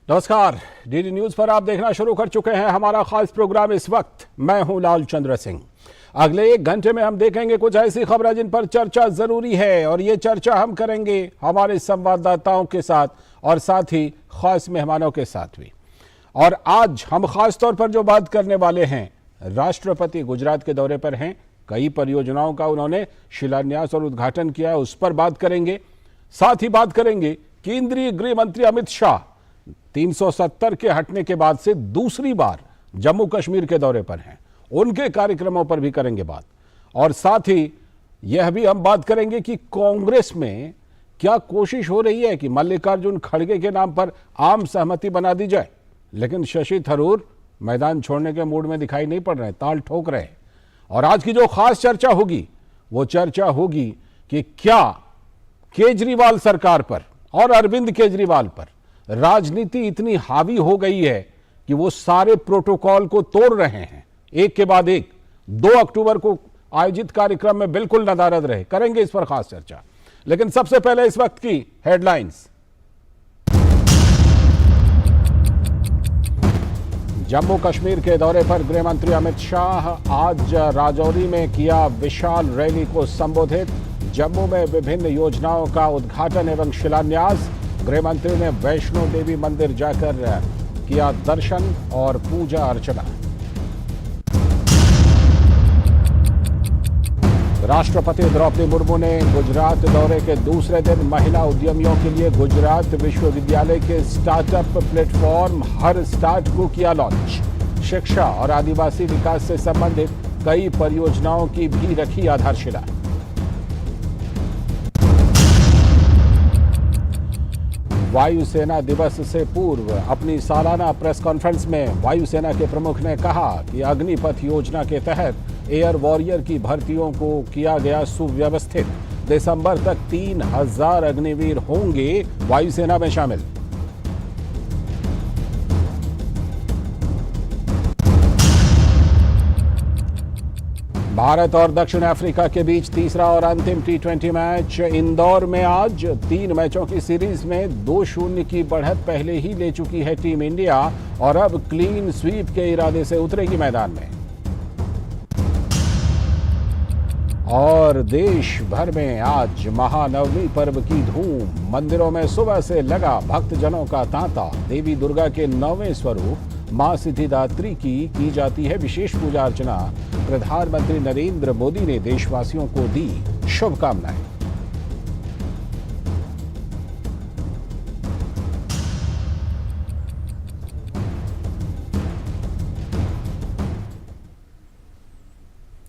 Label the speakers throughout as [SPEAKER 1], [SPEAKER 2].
[SPEAKER 1] नमस्कार, DD news पर आप देखना शुरू कर चुके हैं हमारा खास प्रोग्राम। इस वक्त मैं हूं लाल चंद्र सिंह। अगले 1 घंटे में हम देखेंगे कुछ ऐसी खबरें जिन पर चर्चा जरूरी है, और ये चर्चा हम करेंगे हमारे संवाददाताओं के साथ और साथ ही खास मेहमानों के साथ भी। और आज हम खास तौर पर जो बात करने वाले हैं, राष्ट्रपति गुजरात के दौरे पर हैं, कई परियोजनाओं का उन्होंने शिलान्यास और उद्घाटन किया है, उस पर बात करेंगे। साथ ही बात करेंगे केंद्रीय गृह मंत्री अमित शाह 370 के हटने के बाद से दूसरी बार जम्मू कश्मीर के दौरे पर हैं, उनके कार्यक्रमों पर भी करेंगे बात। और साथ ही यह भी हम बात करेंगे कि कांग्रेस में क्या कोशिश हो रही है कि मल्लिकार्जुन खड़गे के नाम पर आम सहमति बना दी जाए, लेकिन शशि थरूर मैदान छोड़ने के मूड में दिखाई नहीं पड़ रहे, ताल ठोक रहे हैं। और आज की जो खास चर्चा होगी वो चर्चा होगी कि क्या केजरीवाल सरकार पर और अरविंद केजरीवाल पर राजनीति इतनी हावी हो गई है कि वो सारे प्रोटोकॉल को तोड़ रहे हैं, एक के बाद एक। 2 अक्टूबर को आयोजित कार्यक्रम में बिल्कुल नदारद रहे। करेंगे इस पर खास चर्चा, लेकिन सबसे पहले इस वक्त की हेडलाइंस। जम्मू कश्मीर के दौरे पर गृह मंत्री अमित शाह आज राजौरी में किया विशाल रैली को संबोधित। जम्मू में विभिन्न योजनाओं का उद्घाटन एवं शिलान्यास। गृह मंत्री ने वैष्णो देवी मंदिर जाकर किया दर्शन और पूजा अर्चना। राष्ट्रपति द्रौपदी मुर्मू ने गुजरात दौरे के दूसरे दिन महिला उद्यमियों के लिए गुजरात विश्वविद्यालय के स्टार्टअप प्लेटफॉर्म हर स्टार्ट को किया लॉन्च। शिक्षा और आदिवासी विकास से संबंधित कई परियोजनाओं की भी रखी आधारशिला। वायुसेना दिवस से पूर्व अपनी सालाना प्रेस कॉन्फ्रेंस में वायुसेना के प्रमुख ने कहा कि अग्निपथ योजना के तहत एयर वॉरियर की भर्तियों को किया गया सुव्यवस्थित। दिसंबर तक 3000 अग्निवीर होंगे वायुसेना में शामिल। भारत और दक्षिण अफ्रीका के बीच तीसरा और अंतिम T20 मैच इंदौर में आज। 3 मैचों की सीरीज में 2-0 की बढ़त पहले ही ले चुकी है टीम इंडिया और अब क्लीन स्वीप के इरादे से उतरेगी मैदान में। और देश भर में आज महानवमी पर्व की धूम। मंदिरों में सुबह से लगा भक्तजनों का तांता। देवी दुर्गा के 9वें स्वरूप मां सिद्धिदात्री की जाती है विशेष पूजा अर्चना। प्रधानमंत्री नरेंद्र मोदी ने देशवासियों को दी शुभकामनाएं।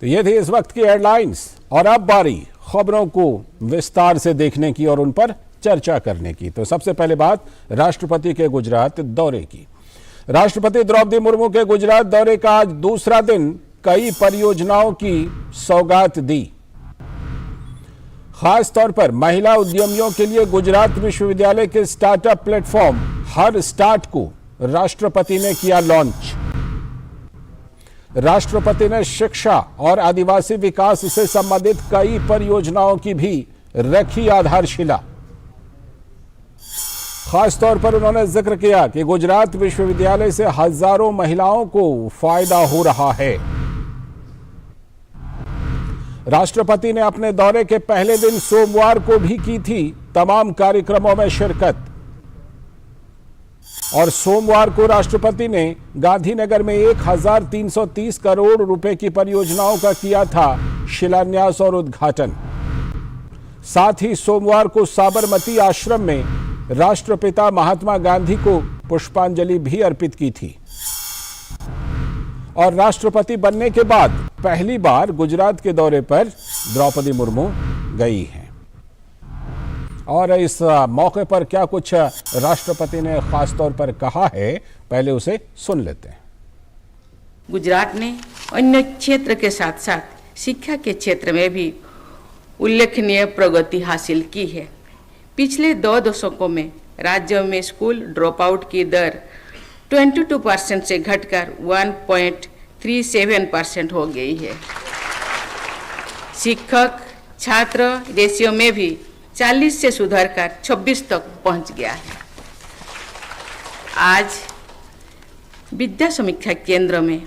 [SPEAKER 1] तो ये थी इस वक्त की हेडलाइंस, और अब बारी खबरों को विस्तार से देखने की और उन पर चर्चा करने की। तो सबसे पहले बात राष्ट्रपति के गुजरात दौरे की। राष्ट्रपति द्रौपदी मुर्मू के गुजरात दौरे का आज दूसरा दिन कई परियोजनाओं की सौगात दी। खास तौर पर महिला उद्यमियों के लिए गुजरात विश्वविद्यालय के स्टार्टअप प्लेटफॉर्म हर स्टार्ट को राष्ट्रपति ने किया लॉन्च। राष्ट्रपति ने शिक्षा और आदिवासी विकास से संबंधित कई परियोजनाओं की भी रखी आधारशिला। खासतौर पर उन्होंने जिक्र किया कि गुजरात विश्वविद्यालय से हजारों महिलाओं को फायदा हो रहा है। राष्ट्रपति ने अपने दौरे के पहले दिन सोमवार को भी की थी तमाम कार्यक्रमों में शिरकत। और सोमवार को राष्ट्रपति ने गांधीनगर में 1330 करोड़ रुपए की परियोजनाओं का किया था शिलान्यास और उद्घाटन। साथ ही सोमवार को साबरमती आश्रम में राष्ट्रपिता महात्मा गांधी को पुष्पांजलि भी अर्पित की थी। और राष्ट्रपति बनने के बाद पहली बार गुजरात के दौरे पर द्रौपदी मुर्मू गई हैं। और इस मौके पर क्या कुछ राष्ट्रपति ने खास तौर पर कहा है, पहले उसे सुन लेते हैं।
[SPEAKER 2] गुजरात ने अन्य क्षेत्र के साथ साथ शिक्षा के क्षेत्र में भी उल्लेखनीय प्रगति हासिल की है। पिछले 2 दशकों में राज्य में स्कूल ड्रॉप आउट की दर 22% से घटकर 1.37% हो गई है। शिक्षक छात्र रेशियो में भी 40 से सुधरकर 26 तक पहुंच गया है। आज विद्या समीक्षा केंद्र में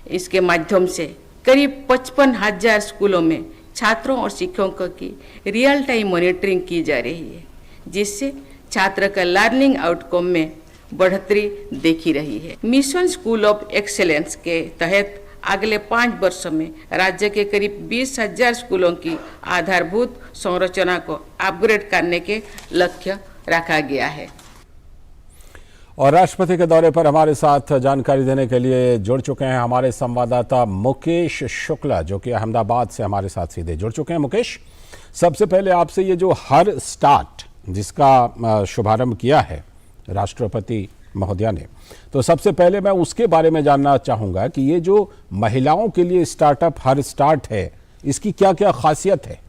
[SPEAKER 2] इसके माध्यम से करीब 55,000 स्कूलों में छात्रों और शिक्षकों की रियल टाइम मॉनिटरिंग की जा रही है, जिससे छात्र का लर्निंग आउटकम में बढ़ोतरी देखी रही है। मिशन स्कूल ऑफ एक्सेलेंस के तहत अगले 5 वर्षों में राज्य के करीब 20,000 स्कूलों की आधारभूत संरचना को अपग्रेड करने के लक्ष्य रखा गया है।
[SPEAKER 1] और राष्ट्रपति के दौरे पर हमारे साथ जानकारी देने के लिए जुड़ चुके हैं हमारे संवाददाता मुकेश शुक्ला, जो कि अहमदाबाद से हमारे साथ सीधे जुड़ चुके हैं। मुकेश, सबसे पहले आपसे ये जो हर स्टार्ट जिसका शुभारंभ किया है राष्ट्रपति महोदया ने, तो सबसे पहले मैं उसके बारे में जानना चाहूंगा कि ये जो महिलाओं के लिए स्टार्टअप हर स्टार्ट है, इसकी क्या क्या खासियत है?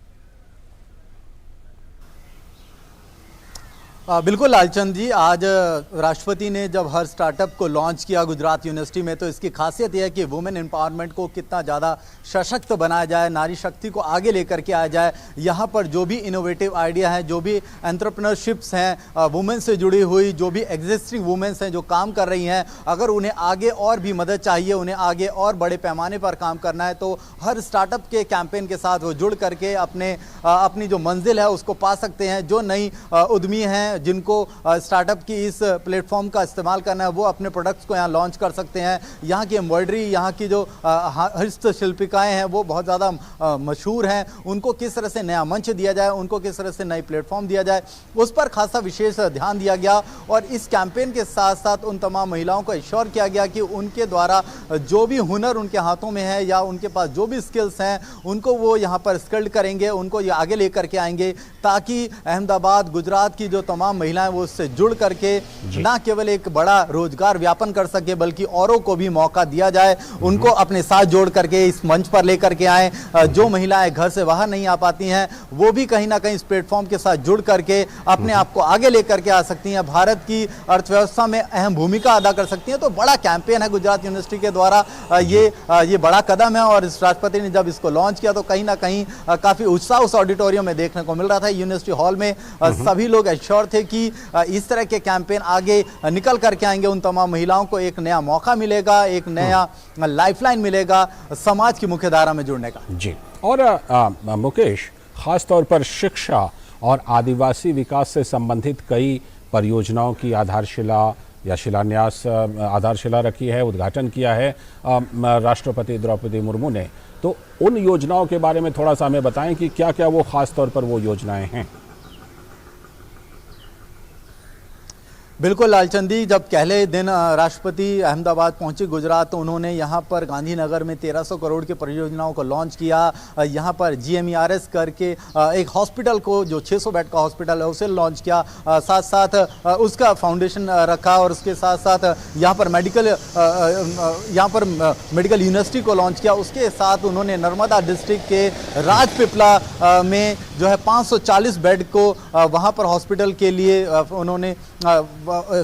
[SPEAKER 3] बिल्कुल लालचंद जी, आज राष्ट्रपति ने जब हर स्टार्टअप को लॉन्च किया गुजरात यूनिवर्सिटी में, तो इसकी खासियत यह है कि वुमेन एम्पावरमेंट को कितना ज़्यादा सशक्त बनाया जाए, नारी शक्ति को आगे लेकर के आया जाए। यहाँ पर जो भी इनोवेटिव आइडिया हैं, जो भी एंटरप्रेन्योरशिप्स हैं, वुमेन से जुड़ी हुई जो भी एग्जिस्टिंग वुमेन्स हैं जो काम कर रही हैं, अगर उन्हें आगे और भी मदद चाहिए, उन्हें आगे और बड़े पैमाने पर काम करना है, तो हर स्टार्टअप के कैंपेन के साथ वो जुड़ करके अपनी जो मंजिल है उसको पा सकते हैं। जो नई उद्यमी हैं जिनको स्टार्टअप की इस प्लेटफॉर्म का इस्तेमाल करना है, वो अपने प्रोडक्ट्स को यहाँ लॉन्च कर सकते हैं। यहाँ की एम्ब्रॉयडरी, यहाँ की जो हस्तशिल्पिकाएँ हैं वो बहुत ज़्यादा मशहूर हैं। उनको किस तरह से नया मंच दिया जाए, उनको किस तरह से नई प्लेटफॉर्म दिया जाए, उस पर खासा विशेष ध्यान दिया गया। और इस कैंपेन के साथ साथ उन तमाम महिलाओं को एश्योर किया गया कि उनके द्वारा जो भी हुनर उनके हाथों में है या उनके पास जो भी स्किल्स हैं, उनको वो यहाँ पर स्किल्ड करेंगे, उनको ये आगे लेकर के आएंगे, ताकि अहमदाबाद, गुजरात की जो तमाम महिलाएं वो उससे जुड़ करके ना केवल एक बड़ा रोजगार व्यापन कर सके, बल्कि औरों को भी मौका दिया जाए, उनको अपने साथ जोड़ करके इस मंच पर लेकर के आए। जो महिलाएं घर से बाहर नहीं आ पाती हैं, वो भी कहीं ना कहीं इस प्लेटफॉर्म के साथ जुड़ करके अपने आप को आगे लेकर के आ सकती हैं, भारत की अर्थव्यवस्था में अहम भूमिका अदा कर सकती हैं। तो बड़ा कैंपेन है गुजरात यूनिवर्सिटी के द्वारा, ये बड़ा कदम है। और इस राष्ट्रपति ने जब इसको लॉन्च किया तो कहीं ना कहीं काफी उत्साह उस ऑडिटोरियम में देखने को मिल रहा था। यूनिवर्सिटी हॉल में सभी लोग एश्योर थे कि इस तरह के कैंपेन आगे निकल करके आएंगे, उन तमाम महिलाओं को एक नया मौका मिलेगा, एक नया लाइफलाइन मिलेगा समाज की मुख्यधारा में जुड़ने का।
[SPEAKER 1] जी, और मुकेश, खास तौर पर शिक्षा और आदिवासी विकास से संबंधित कई परियोजनाओं की आधारशिला या शिलान्यास, आधारशिला रखी है, उद्घाटन किया है राष्ट्रपति द्रौपदी मुर्मू ने। तो उन योजनाओं के बारे में थोड़ा सा हमें बताएं कि क्या क्या वो खास तौर पर वो योजनाएं हैं।
[SPEAKER 3] बिल्कुल लालचंदी, जब पहले दिन राष्ट्रपति अहमदाबाद पहुंचे गुजरात, तो उन्होंने यहां पर गांधीनगर में 1300 करोड़ की परियोजनाओं को लॉन्च किया। यहां पर GMERS करके एक हॉस्पिटल को, जो 600 बेड का हॉस्पिटल है, उसे लॉन्च किया। साथ साथ उसका फाउंडेशन रखा और उसके साथ साथ यहां पर मेडिकल यूनिवर्सिटी को लॉन्च किया। उसके साथ उन्होंने नर्मदा डिस्ट्रिक्ट के राजपिपला में जो है 540 बेड को वहाँ पर हॉस्पिटल के लिए उन्होंने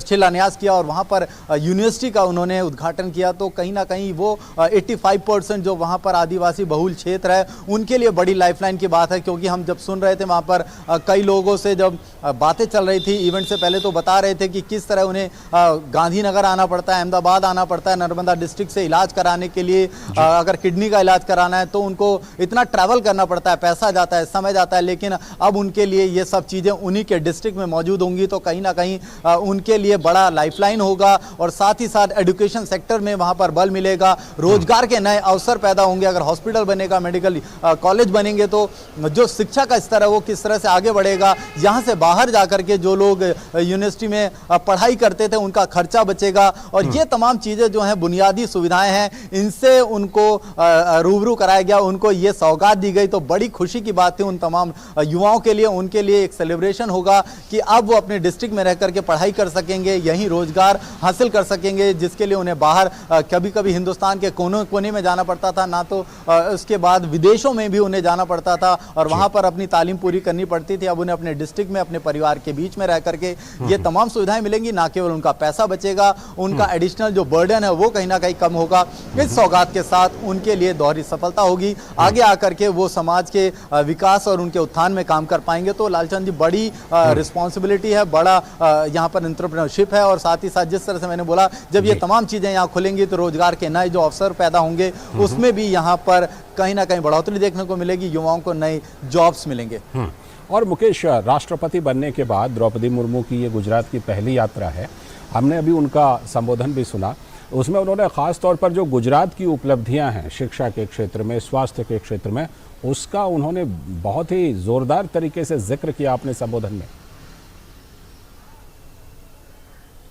[SPEAKER 3] शिलान्यास किया और वहाँ पर यूनिवर्सिटी का उन्होंने उद्घाटन किया। तो कहीं ना कहीं वो 85% जो वहाँ पर आदिवासी बहुल क्षेत्र है, उनके लिए बड़ी लाइफलाइन की बात है। क्योंकि हम जब सुन रहे थे वहाँ पर कई लोगों से जब बातें चल रही थी इवेंट से पहले, तो बता रहे थे कि किस तरह उन्हें गांधीनगर आना पड़ता है, अहमदाबाद आना पड़ता है नर्मदा डिस्ट्रिक्ट से इलाज कराने के लिए। अगर किडनी का इलाज कराना है तो उनको इतना ट्रैवल करना पड़ता है, पैसा जाता है, समय जाता है। लेकिन अब उनके लिए ये सब चीज़ें उन्हीं के डिस्ट्रिक्ट में मौजूद होंगी, तो कहीं ना कहीं उनके लिए बड़ा लाइफलाइन होगा। और साथ ही साथ एजुकेशन सेक्टर में वहाँ पर बल मिलेगा, रोजगार के नए अवसर पैदा होंगे। अगर हॉस्पिटल बनेगा, मेडिकल कॉलेज बनेंगे, तो जो शिक्षा का स्तर है वो किस तरह से आगे बढ़ेगा। यहाँ से बाहर जाकर के जो लोग यूनिवर्सिटी में पढ़ाई करते थे उनका खर्चा बचेगा। और ये तमाम चीज़ें जो हैं, बुनियादी सुविधाएं हैं, इनसे उनको रूबरू कराया गया, उनको ये सौगात दी गई। तो बड़ी खुशी की बात थी उन तमाम युवाओं के लिए। उनके लिए एक सेलिब्रेशन होगा कि अब वो अपने डिस्ट्रिक्ट में रह करके पढ़ाई कर सकेंगे, यहीं रोजगार हासिल कर सकेंगे, जिसके लिए उन्हें बाहर कभी कभी हिंदुस्तान के कोने कोने में जाना पड़ता था, ना तो उसके बाद विदेशों में भी उन्हें जाना पड़ता था और वहां पर अपनी तालीम पूरी करनी पड़ती थी। अब उन्हें अपने डिस्ट्रिक्ट में अपने परिवार के बीच में रह करके ये तमाम सुविधाएं मिलेंगी। ना केवल उनका पैसा बचेगा, उनका एडिशनल जो बर्डन है वो कहीं ना कहीं कम होगा। इस सौगात के साथ उनके लिए दोहरी सफलता होगी। आगे आकर के वो समाज के विकास और उनके उत्थान में काम कर पाएंगे। तो लालचंद जी, बड़ी रिस्पॉन्सिबिलिटी है, बड़ा यहाँ पर एंटरप्रेन्योरशिप है, और साथ ही साथ जिस तरह से मैंने बोला, जब ये तमाम चीज़ें यहाँ खुलेंगी तो रोजगार के नए जो अवसर पैदा होंगे उसमें भी यहाँ पर कहीं ना कहीं बढ़ोतरी देखने को मिलेगी, युवाओं को नए जॉब्स मिलेंगे।
[SPEAKER 1] और मुकेश, राष्ट्रपति बनने के बाद द्रौपदी मुर्मू की ये गुजरात की पहली यात्रा है। हमने अभी उनका संबोधन भी सुना, उसमें उन्होंने ख़ास तौर पर जो गुजरात की उपलब्धियां हैं शिक्षा के क्षेत्र में, स्वास्थ्य के क्षेत्र में, उसका उन्होंने बहुत ही ज़ोरदार तरीके से जिक्र किया अपने संबोधन में।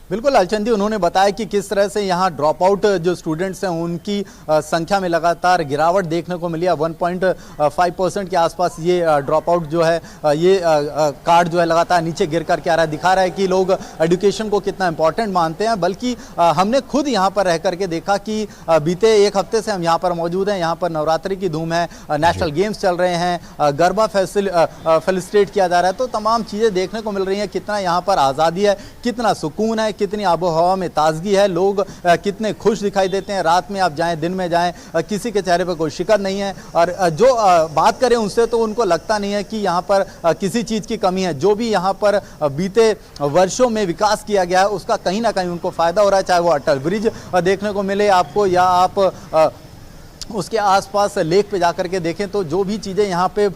[SPEAKER 3] बिल्कुल लालचंद जी, उन्होंने बताया कि किस तरह से यहाँ ड्रॉप आउट जो स्टूडेंट्स हैं उनकी संख्या में लगातार गिरावट देखने को मिली है। 1.5% के आसपास ये ड्रॉप आउट जो है, ये कार्ड जो है लगातार नीचे गिर करके आ रहा है। दिखा रहा है कि लोग एजुकेशन को कितना इंपॉर्टेंट मानते हैं। बल्कि हमने खुद यहाँ पर रह करके देखा कि बीते एक हफ्ते से हम यहाँ पर मौजूद हैं। यहाँ पर नवरात्रि की धूम है, नेशनल गेम्स चल रहे हैं, गरबा फेलिसिटेट किया जा रहा है। तो तमाम चीज़ें देखने को मिल रही हैं, कितना यहाँ पर आज़ादी है, कितना सुकून है, कितनी आबो हवा में ताजगी है, लोग कितने खुश दिखाई देते हैं। रात में आप जाएं, दिन में जाएं, किसी के चेहरे पर कोई शिकन नहीं है। और जो बात करें उनसे तो उनको लगता नहीं है कि यहाँ पर किसी चीज़ की कमी है। जो भी यहाँ पर बीते वर्षों में विकास किया गया है उसका कहीं ना कहीं उनको फ़ायदा हो रहा है। चाहे वो अटल ब्रिज देखने को मिले आपको, या आप उसके आसपास लेक पे जाकर के देखें, तो जो भी चीज़ें यहाँ पे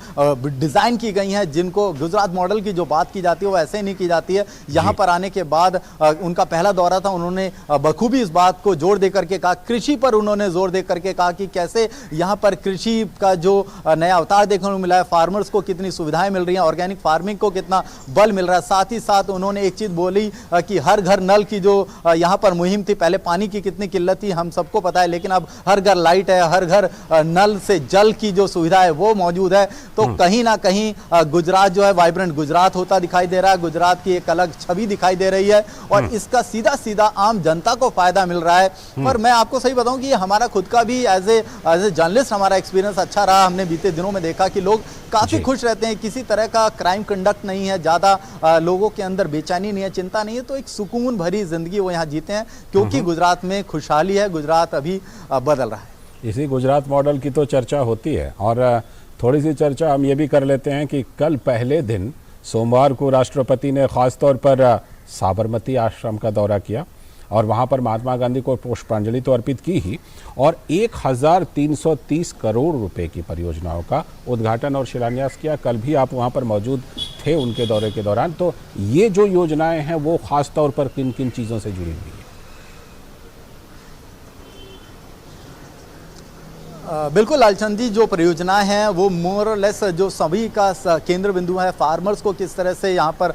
[SPEAKER 3] डिज़ाइन की गई हैं, जिनको गुजरात मॉडल की जो बात की जाती है वो ऐसे ही नहीं की जाती है। यहाँ पर आने के बाद उनका पहला दौरा था, उन्होंने बखूबी इस बात को जोर दे करके कहा, कृषि पर उन्होंने जोर दे करके कहा कि कैसे यहाँ पर कृषि का जो नया अवतार देखने को मिला है, फार्मर्स को कितनी सुविधाएं मिल रही हैं, ऑर्गेनिक फार्मिंग को कितना बल मिल रहा है। साथ ही साथ उन्होंने एक चीज़ बोली कि हर घर नल की जो यहाँ पर मुहिम थी, पहले पानी की कितनी किल्लत थी हम सबको पता है, लेकिन अब हर घर लाइट है, हर घर नल से जल की जो सुविधा है वो मौजूद है। तो कहीं ना कहीं गुजरात जो है वाइब्रेंट गुजरात होता दिखाई दे रहा है, गुजरात की एक अलग छवि दिखाई दे रही है, और इसका सीधा सीधा आम जनता को फायदा मिल रहा है। और मैं आपको सही बताऊं कि हमारा खुद का भी एज ए जर्नलिस्ट हमारा एक्सपीरियंस अच्छा रहा। हमने बीते दिनों में देखा कि लोग काफी खुश रहते हैं, किसी तरह का क्राइम कंडक्ट नहीं है, ज्यादा लोगों के अंदर बेचैनी नहीं है, चिंता नहीं है। तो एक सुकून भरी जिंदगी वो यहाँ जीते हैं, क्योंकि गुजरात में खुशहाली है, गुजरात अभी बदल रहा है।
[SPEAKER 1] इसी गुजरात मॉडल की तो चर्चा होती है। और थोड़ी सी चर्चा हम ये भी कर लेते हैं कि कल पहले दिन सोमवार को राष्ट्रपति ने ख़ास तौर पर साबरमती आश्रम का दौरा किया और वहाँ पर महात्मा गांधी को पुष्पांजलि तो अर्पित की ही, और 1330 करोड़ रुपए की परियोजनाओं का उद्घाटन और शिलान्यास किया। कल भी आप वहाँ पर मौजूद थे उनके दौरे के दौरान। तो ये जो योजनाएं हैं वो ख़ास तौर पर किन किन चीज़ों से जुड़ी हुई हैं?
[SPEAKER 3] बिल्कुल लालचंद जी, जो परियोजनाएं हैं वो मोर और लेस जो सभी का केंद्र बिंदु है। फार्मर्स को किस तरह से यहाँ पर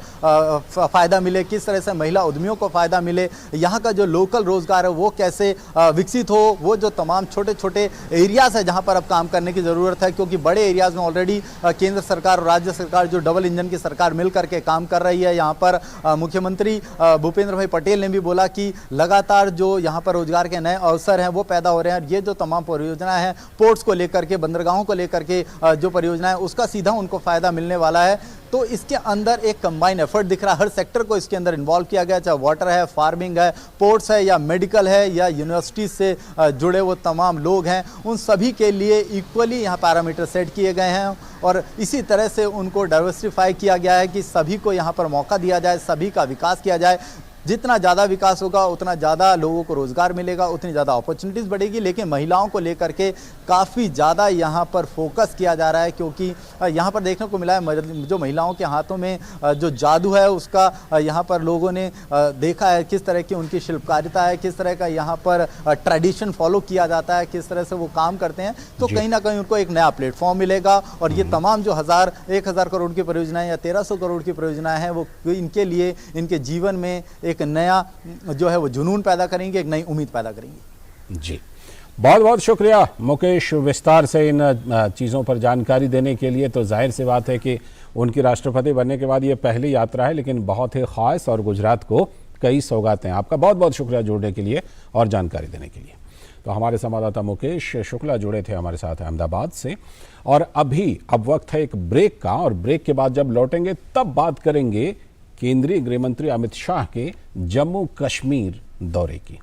[SPEAKER 3] फ़ायदा मिले, किस तरह से महिला उद्यमियों को फ़ायदा मिले, यहाँ का जो लोकल रोज़गार है वो कैसे विकसित हो, वो जो तमाम छोटे छोटे एरियाज़ है जहाँ पर अब काम करने की ज़रूरत है। क्योंकि बड़े एरियाज़ में ऑलरेडी केंद्र सरकार और राज्य सरकार जो डबल इंजन की सरकार मिल करके काम कर रही है। यहाँ पर मुख्यमंत्री भूपेंद्र भाई पटेल ने भी बोला कि लगातार जो यहाँ पर रोज़गार के नए अवसर हैं वो पैदा हो रहे हैं। और ये जो तमाम परियोजनाएँ हैं, पोर्ट्स को लेकर के, बंदरगाहों को लेकर के जो परियोजना है उसका सीधा उनको फायदा मिलने वाला है। तो इसके अंदर एक कंबाइन एफर्ट दिख रहा है, हर सेक्टर को इसके अंदर इन्वॉल्व किया गया, चाहे वाटर है, फार्मिंग है, पोर्ट्स है, या मेडिकल है, या यूनिवर्सिटी से जुड़े वो तमाम लोग हैं, उन सभी के लिए इक्वली यहाँ पैरामीटर सेट किए गए हैं। और इसी तरह से उनको डाइवर्सिफाई किया गया है कि सभी को यहाँ पर मौका दिया जाए, सभी का विकास किया जाए। जितना ज़्यादा विकास होगा उतना ज़्यादा लोगों को रोज़गार मिलेगा, उतनी ज़्यादा अपॉर्चुनिटीज़ बढ़ेगी। लेकिन महिलाओं को लेकर के काफ़ी ज़्यादा यहाँ पर फोकस किया जा रहा है, क्योंकि यहाँ पर देखने को मिला है जो महिलाओं के हाथों में जो जादू है उसका यहाँ पर लोगों ने देखा है, किस तरह की उनकी शिल्पकारिता है, किस तरह का यहाँ पर ट्रेडिशन फॉलो किया जाता है, किस तरह से वो काम करते हैं। तो कहीं ना कहीं उनको एक नया प्लेटफॉर्म मिलेगा। और ये तमाम जो 1000 करोड़ की परियोजनाएँ या 1300 करोड़ की परियोजनाएँ हैं वो इनके लिए, इनके जीवन में एक नया जो है वो जुनून पैदा करेंगे, एक नई उम्मीद पैदा करेंगे।
[SPEAKER 1] जी, बहुत बहुत शुक्रिया मुकेश, विस्तार से इन चीज़ों पर जानकारी देने के लिए। तो जाहिर सी बात है कि उनकी राष्ट्रपति बनने के बाद ये पहली यात्रा है, लेकिन बहुत ही ख़ास और गुजरात को कई सौगातें। आपका बहुत बहुत शुक्रिया जुड़ने के लिए और जानकारी देने के लिए। तो हमारे संवाददाता मुकेश शुक्ला जुड़े थे हमारे साथ अहमदाबाद से। और अब वक्त है एक ब्रेक का, और ब्रेक के बाद जब लौटेंगे तब बात करेंगे केंद्रीय गृह मंत्री अमित शाह के जम्मू कश्मीर दौरे की।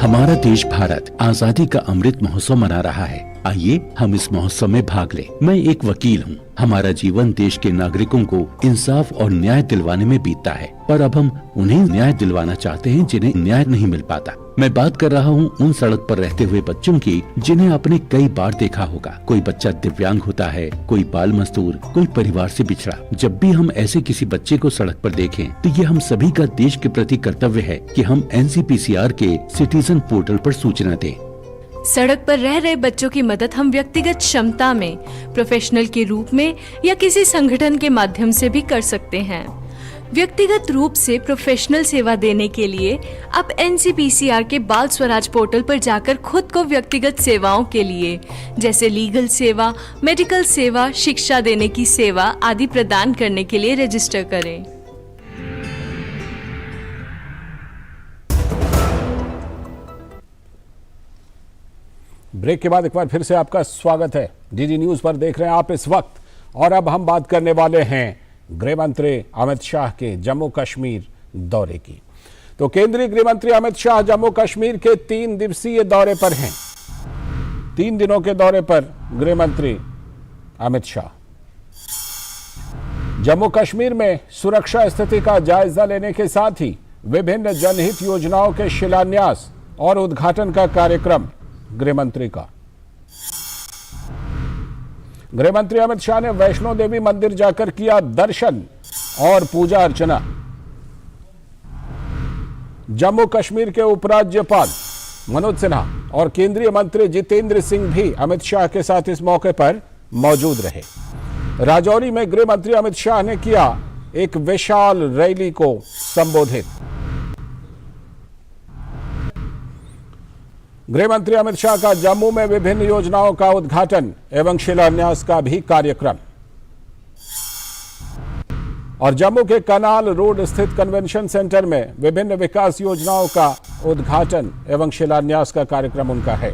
[SPEAKER 4] हमारा देश भारत आजादी का अमृत महोत्सव मना रहा है। आइए हम इस महोत्सव में भाग लें। मैं एक वकील हूँ। हमारा जीवन देश के नागरिकों को इंसाफ और न्याय दिलवाने में बीतता है, पर अब हम उन्हें न्याय दिलवाना चाहते हैं जिन्हें न्याय नहीं मिल पाता। मैं बात कर रहा हूँ उन सड़क पर रहते हुए बच्चों की जिन्हें आपने कई बार देखा होगा। कोई बच्चा दिव्यांग होता है, कोई बाल मजदूर, कोई परिवार से बिछड़ा। जब भी हम ऐसे किसी बच्चे को सड़क पर देखें तो ये हम सभी का देश के प्रति कर्तव्य है कि हम NCPCR के सिटीजन पोर्टल पर सूचना दें।
[SPEAKER 5] सड़क पर रह रहे बच्चों की मदद हम व्यक्तिगत क्षमता में, प्रोफेशनल के रूप में या किसी संगठन के माध्यम से भी कर सकते हैं। व्यक्तिगत रूप से प्रोफेशनल सेवा देने के लिए आप NCPCR के बाल स्वराज पोर्टल पर जाकर खुद को व्यक्तिगत सेवाओं के लिए जैसे लीगल सेवा, मेडिकल सेवा, शिक्षा देने की सेवा आदि प्रदान करने के लिए रजिस्टर करें।
[SPEAKER 1] ब्रेक के बाद एक बार फिर से आपका स्वागत है। DD न्यूज पर देख रहे हैं आप इस वक्त, और अब हम बात करने वाले हैं गृह मंत्री अमित शाह के जम्मू कश्मीर दौरे की। तो केंद्रीय गृह मंत्री अमित शाह जम्मू कश्मीर के 3 दिवसीय दौरे पर हैं। 3 दिनों के दौरे पर गृह मंत्री अमित शाह जम्मू कश्मीर में सुरक्षा स्थिति का जायजा लेने के साथ ही विभिन्न जनहित योजनाओं के शिलान्यास और उद्घाटन का कार्यक्रम गृह मंत्री का। गृह मंत्री अमित शाह ने वैष्णो देवी मंदिर जाकर किया दर्शन और पूजा अर्चना। जम्मू कश्मीर के उपराज्यपाल मनोज सिन्हा और केंद्रीय मंत्री जितेंद्र सिंह भी अमित शाह के साथ इस मौके पर मौजूद रहे। राजौरी में गृह मंत्री अमित शाह ने किया एक विशाल रैली को संबोधित। गृह मंत्री अमित शाह का जम्मू में विभिन्न योजनाओं का उद्घाटन एवं शिलान्यास का भी कार्यक्रम। और जम्मू के कनाल रोड स्थित कन्वेंशन सेंटर में विभिन्न विकास योजनाओं का उद्घाटन एवं शिलान्यास का कार्यक्रम उनका है।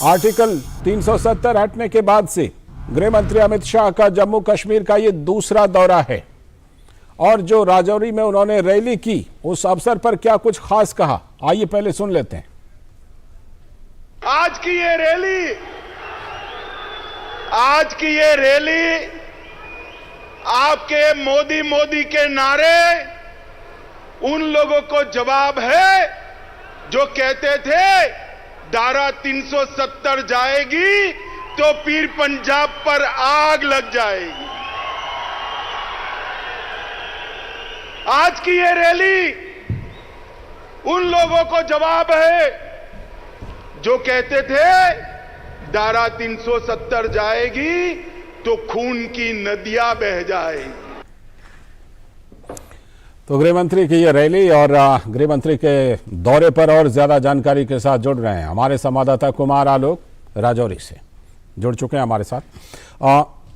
[SPEAKER 1] आर्टिकल 370 हटने के बाद से गृह मंत्री अमित शाह का जम्मू कश्मीर का यह दूसरा दौरा है। और जो राजौरी में उन्होंने रैली की, उस अवसर पर क्या कुछ खास कहा, आइए पहले सुन लेते हैं।
[SPEAKER 6] आज की ये रैली आपके मोदी के नारे उन लोगों को जवाब है जो कहते थे धारा 370 जाएगी तो फिर पंजाब पर आग लग जाएगी। आज की ये रैली उन लोगों को जवाब है जो कहते थे धारा 370 जाएगी तो खून की नदियां बह जाएगी।
[SPEAKER 1] तो गृह मंत्री की यह रैली और गृह मंत्री के दौरे पर और ज्यादा जानकारी के साथ जुड़ रहे हैं हमारे संवाददाता कुमार आलोक राजौरी से जुड़ चुके हैं हमारे साथ।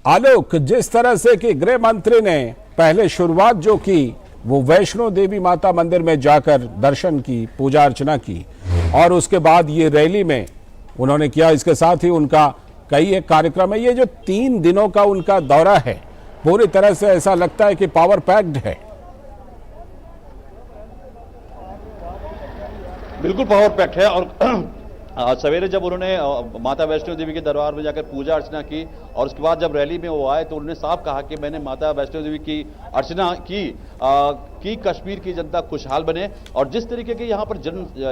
[SPEAKER 1] आलोक, जिस तरह से कि गृह मंत्री ने पहले शुरुआत जो की वो वैष्णो देवी माता मंदिर में जाकर दर्शन की, पूजा अर्चना की, और उसके बाद ये रैली में उन्होंने किया। इसके साथ ही उनका कई एक कार्यक्रम है। ये जो 3 दिनों का उनका दौरा है, पूरी तरह से ऐसा लगता है कि पावर पैक्ड है।
[SPEAKER 7] बिल्कुल पावर पैक्ड है। और सवेरे जब उन्होंने माता वैष्णो देवी के दरबार में जाकर पूजा अर्चना की और उसके बाद जब रैली में वो आए तो उन्होंने साफ कहा कि मैंने माता वैष्णो देवी की अर्चना की कश्मीर की जनता खुशहाल बने। और जिस तरीके के यहाँ पर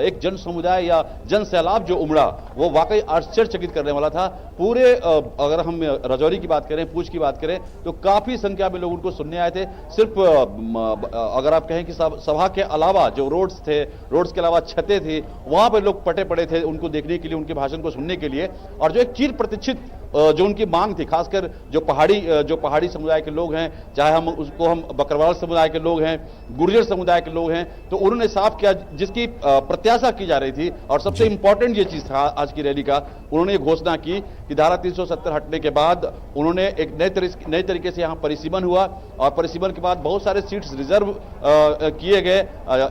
[SPEAKER 7] एक जन समुदाय या जन सैलाब जो उमड़ा वो वाकई आश्चर्यचकित करने वाला था। पूरे अगर हम राजौरी की बात करें, पूंछ की बात करें तो काफी संख्या में लोग उनको सुनने आए थे। सिर्फ अगर आप कहें कि सभा के अलावा जो रोड्स थे, रोड्स के अलावा छतें थी, वहां पर लोग पटे पड़े थे उनको देखने के लिए, उनके भाषण को सुनने के लिए। और जो एक चिर प्रतीक्षित जो उनकी मांग थी, खासकर जो पहाड़ी समुदाय के लोग हैं, चाहे हम उसको हम बकरवाल समुदाय के लोग हैं, गुर्जर समुदाय के लोग हैं, तो उन्होंने साफ किया जिसकी प्रत्याशा की जा रही थी। और सबसे इंपॉर्टेंट ये चीज था आज की रैली का, उन्होंने ये घोषणा की कि धारा 370 हटने के बाद उन्होंने एक नए तरीके से यहां परिसीमन हुआ और परिसीमन के बाद बहुत सारे सीट्स रिजर्व किए गए,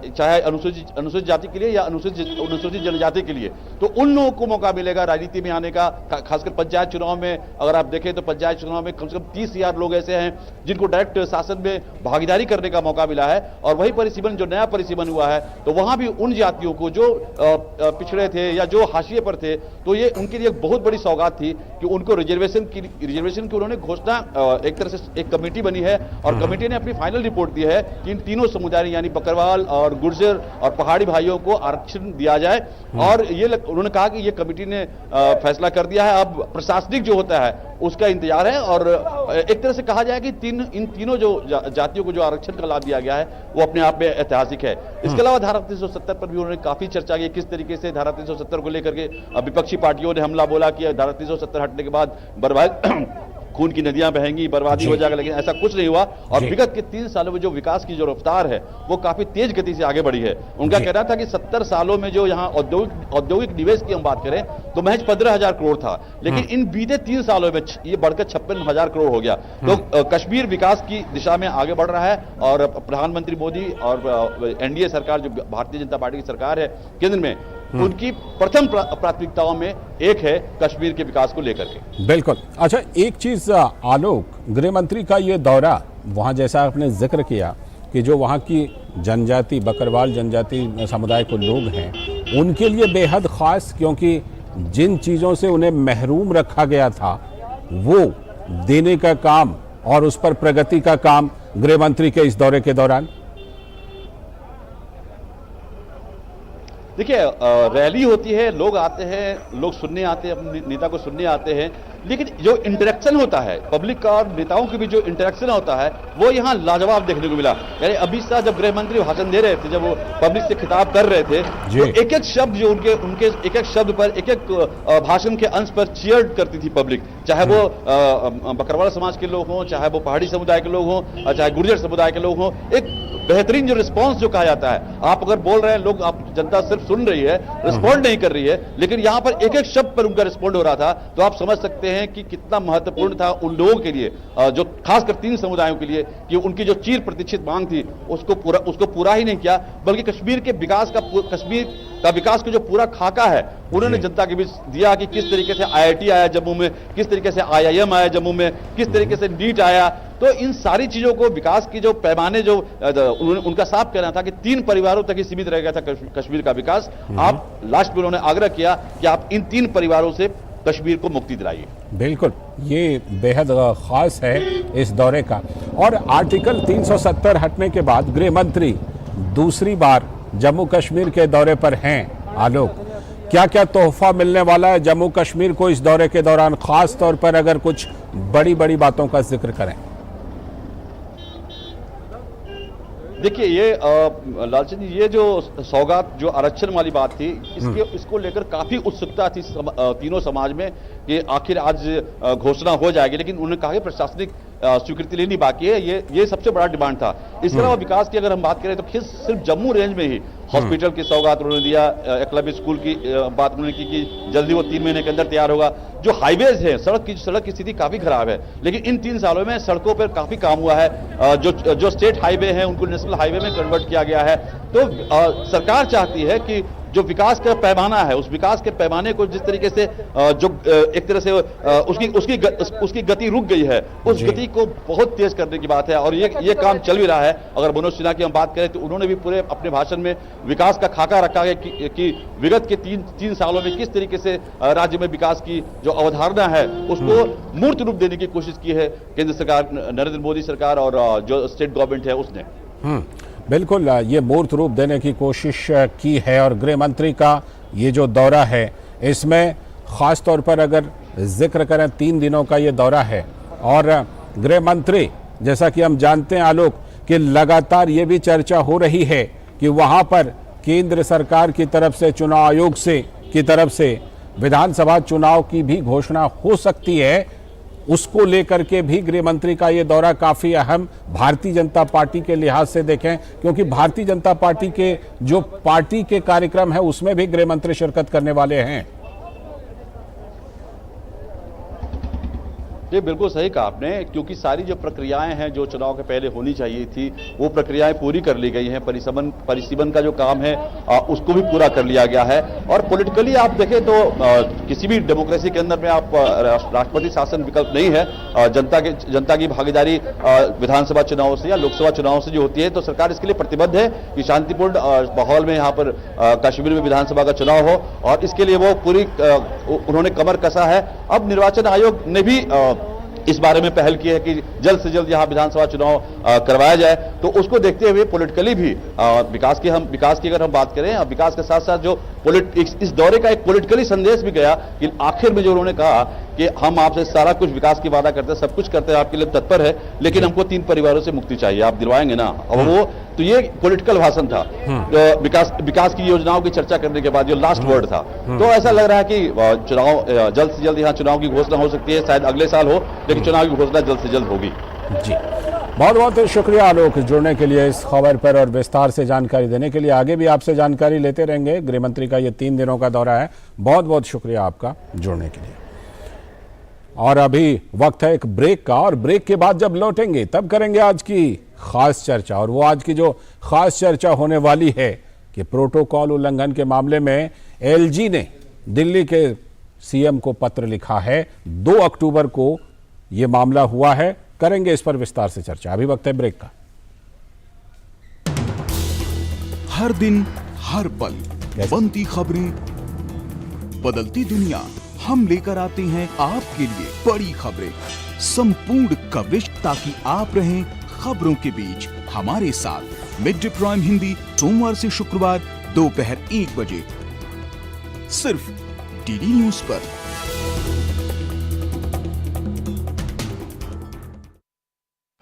[SPEAKER 7] चाहे अनुसूचित जाति के लिए या अनुसूचित जनजाति के लिए। तो उन लोगों को मौका मिलेगा राजनीति में आने का, खासकर पंचायत चुनाव चुनाव में अगर आप देखें तो पंचायत चुनाव में कम से कम 30,000 लोग ऐसे हैं जिनको डायरेक्ट शासन में भागीदारी करने का मौका मिला है। और वही परिसीमन जो नया परिसीमन हुआ है तो वहां भी उन जातियों को जो पिछड़े थे या जो हाशिए पर थे तो ये उनके लिए एक बहुत बड़ी सौगात थी कि उनको रिजर्वेशन की उन्होंने घोषणा, एक तरह से एक कमेटी बनी है और कमेटी ने अपनी फाइनल रिपोर्ट दी है कि इन तीनों समुदाय यानी बकरवाल और गुर्जर और पहाड़ी भाइयों को आरक्षण दिया जाए। और ये उन्होंने कहा कि ये कमेटी ने फैसला कर दिया है, अब प्रशासनिक जो होता है उसका इंतजार है। और एक तरह से कहा जाए कि इन तीनों जो जातियों को जो आरक्षण का लाभ दिया गया है वो अपने आप में ऐतिहासिक है। इसके अलावा धारा 370 पर भी उन्होंने काफी चर्चा की, किस तरीके से धारा 370 को लेकर के विपक्षी पार्टियों ने हमला बोला कि धारा 370 हटने के बाद बर्बाद खून की नदियां बहेंगी, बर्बादी हो जाएगा, लेकिन ऐसा कुछ नहीं हुआ। और विगत के 3 सालों में जो विकास की जो रफ्तार है वो काफी तेज गति से आगे बढ़ी है। उनका कहना था कि 70 सालों में जो यहाँ औद्योगिक निवेश की हम बात करें तो महज 15,000 करोड़ था, लेकिन इन बीते 3 सालों में ये बढ़कर 56,000 करोड़ हो गया। तो कश्मीर विकास की दिशा में आगे बढ़ रहा है और प्रधानमंत्री मोदी और एनडीए सरकार जो भारतीय जनता पार्टी की सरकार है केंद्र में, उनकी प्रथम प्राथमिकताओं में एक है कश्मीर के विकास को लेकर के।
[SPEAKER 1] बिल्कुल। अच्छा, एक चीज आलोक, गृह मंत्री का ये दौरा, वहां जैसा आपने जिक्र किया कि जो वहां की जनजाति बकरवाल जनजाति समुदाय को लोग हैं उनके लिए बेहद खास, क्योंकि जिन चीजों से उन्हें महरूम रखा गया था वो देने का काम और उस पर प्रगति का काम गृह मंत्री के इस दौरे के दौरान।
[SPEAKER 7] देखिए, रैली होती है, लोग आते हैं, लोग सुनने आते हैं, अपने नेता को सुनने आते हैं, लेकिन जो इंटरेक्शन होता है पब्लिक का और नेताओं के बीच जो इंटरेक्शन होता है वो यहाँ लाजवाब देखने को मिला। यानी अमित शाह जब गृह मंत्री भाषण दे रहे थे, जब वो पब्लिक से खिताब कर रहे थे तो एक एक शब्द जो उनके एक एक शब्द पर, एक एक भाषण के अंश पर चीयर करती थी पब्लिक, चाहे वो बकरवाल समाज के लोग हों, चाहे वो पहाड़ी समुदाय के लोग हों, चाहे गुर्जर समुदाय के लोग हों। एक बेहतरीन जो रिस्पांस जो कहा जाता है, आप अगर बोल रहे हैं, लोग, आप जनता सिर्फ सुन रही है, रिस्पॉन्ड नहीं कर रही है, लेकिन यहां पर एक एक शब्द पर उनका रिस्पॉन्ड हो रहा था। तो आप समझ सकते हैं कि कितना महत्वपूर्ण था उन लोगों के लिए, जो खासकर 3 समुदायों के लिए, कि उनकी जो चिर प्रतीक्षित मांग थी उसको पूरा ही नहीं किया, बल्कि कश्मीर के विकास का जो पूरा खाका है उन्होंने जनता के बीच दिया कि किस तरीके से IIT आया जम्मू में, किस तरीके से IIM आया जम्मू में, किस तरीके से नीट आया। तो इन सारी चीजों को, विकास की जो पैमाने जो उनका साफ कहना था कि 3 परिवारों तक ही सीमित रह गया था कश्मीर का विकास। आप लास्ट में उन्होंने आग्रह किया कि आप इन 3 परिवारों से कश्मीर को मुक्ति दिलाइए।
[SPEAKER 1] बिल्कुल, ये बेहद खास है इस दौरे का। और आर्टिकल 370 हटने के बाद गृह मंत्री दूसरी बार जम्मू कश्मीर के दौरे पर हैं। आलोक, क्या क्या तोहफा मिलने वाला है जम्मू कश्मीर को इस दौरे के दौरान, खास तौर पर अगर कुछ बड़ी बड़ी बातों का जिक्र करें?
[SPEAKER 7] देखिए, ये लालचंद जी, ये जो सौगात, जो आरक्षण वाली बात थी, इसको लेकर काफी उत्सुकता थी तीनों समाज में कि आखिर आज घोषणा हो जाएगी, लेकिन उन्होंने कहा कि प्रशासनिक स्वीकृति लेनी बाकी है। ये सबसे बड़ा डिमांड था। इसके अलावा विकास की अगर हम बात करें तो सिर्फ जम्मू रेंज में ही हॉस्पिटल की सौगात उन्होंने दिया, एकलव्य स्कूल की बात उन्होंने की कि जल्दी वो 3 महीने के अंदर तैयार होगा। जो हाईवेज है, सड़क की स्थिति काफी खराब है, लेकिन इन 3 सालों में सड़कों पर काफी काम हुआ है। जो स्टेट हाईवे है उनको नेशनल हाईवे में कन्वर्ट किया गया है। तो सरकार चाहती है कि जो विकास का पैमाना है, उस विकास के पैमाने को जिस तरीके से जो एक तरह से उसकी गति रुक गई है, उस गति को बहुत तेज करने की बात है। और ये काम चल भी रहा है। अगर मनोज सिन्हा की हम बात करें तो उन्होंने भी पूरे अपने भाषण में विकास का खाका रखा है कि विगत के 3 सालों में किस तरीके से राज्य में विकास की जो अवधारणा है उसको मूर्त रूप देने की कोशिश की है केंद्र सरकार, नरेंद्र मोदी सरकार और जो स्टेट गवर्नमेंट है उसने।
[SPEAKER 1] बिल्कुल, ये मूर्त रूप देने की कोशिश की है। और गृह मंत्री का ये जो दौरा है, इसमें ख़ास तौर पर अगर जिक्र करें 3 दिनों का ये दौरा है। और गृह मंत्री, जैसा कि हम जानते हैं आलोक, कि लगातार ये भी चर्चा हो रही है कि वहाँ पर केंद्र सरकार की तरफ से, चुनाव आयोग की तरफ से विधानसभा चुनाव की भी घोषणा हो सकती है। उसको लेकर के भी गृह मंत्री का ये दौरा काफी अहम भारतीय जनता पार्टी के लिहाज से देखें, क्योंकि भारतीय जनता पार्टी के जो पार्टी के कार्यक्रम है उसमें भी गृह मंत्री शिरकत करने वाले हैं।
[SPEAKER 7] ये बिल्कुल सही कहा आपने, क्योंकि सारी जो प्रक्रियाएं हैं जो चुनाव के पहले होनी चाहिए थी वो प्रक्रियाएं पूरी कर ली गई हैं। परिसीमन का जो काम है उसको भी पूरा कर लिया गया है। और पॉलिटिकली आप देखें तो किसी भी डेमोक्रेसी के अंदर में आप राष्ट्रपति शासन विकल्प नहीं है। जनता की भागीदारी विधानसभा चुनाव से या लोकसभा चुनाव से जो होती है, तो सरकार इसके लिए प्रतिबद्ध है कि शांतिपूर्ण माहौल में यहाँ पर कश्मीर में विधानसभा का चुनाव हो, और इसके लिए वो पूरी उन्होंने कमर कसा है। अब निर्वाचन आयोग ने भी इस बारे में पहल की है कि जल्द से जल्द यहां विधानसभा चुनाव करवाया जाए। तो उसको देखते हुए पॉलिटिकली भी विकास की अगर हम बात करें, विकास के साथ साथ जो इस दौरे का एक पॉलिटिकली संदेश भी गया कि आखिर में जो उन्होंने कहा कि हम आपसे सारा कुछ विकास की वादा करते हैं, सब कुछ करते हैं, आपके लिए तत्पर है, लेकिन हमको 3 परिवारों से मुक्ति चाहिए, आप दिलवाएंगे ना। और वो तो ये पॉलिटिकल भाषण था, विकास की योजनाओं की चर्चा करने के बाद जो लास्ट वर्ड था। तो ऐसा लग रहा है कि चुनाव जल्द से जल्द यहाँ चुनाव की घोषणा हो सकती है, शायद अगले साल हो, लेकिन चुनाव की घोषणा जल्द से जल्द होगी।
[SPEAKER 1] जी, बहुत बहुत शुक्रिया आलोक जुड़ने के लिए इस खबर पर और विस्तार से जानकारी देने के लिए। आगे भी आपसे जानकारी लेते रहेंगे। गृह मंत्री का ये 3 दिनों का दौरा है। बहुत बहुत शुक्रिया आपका जुड़ने के लिए। और अभी वक्त है एक ब्रेक का, और ब्रेक के बाद जब लौटेंगे तब करेंगे आज की खास चर्चा। और वो आज की जो खास चर्चा होने वाली है कि प्रोटोकॉल उल्लंघन के मामले में एलजी ने दिल्ली के सीएम को पत्र लिखा है। 2 अक्टूबर को ये मामला हुआ है। करेंगे इस पर विस्तार से चर्चा। अभी वक्त है ब्रेक का।
[SPEAKER 8] हर दिन हर पल बनती खबरें, बदलती दुनिया, हम लेकर आते हैं आपके लिए बड़ी खबरें, संपूर्ण कवरेज, ताकि आप रहें खबरों के बीच हमारे साथ। मिड डे प्राइम हिंदी सोमवार से शुक्रवार दोपहर 1 बजे सिर्फ डीडी न्यूज पर।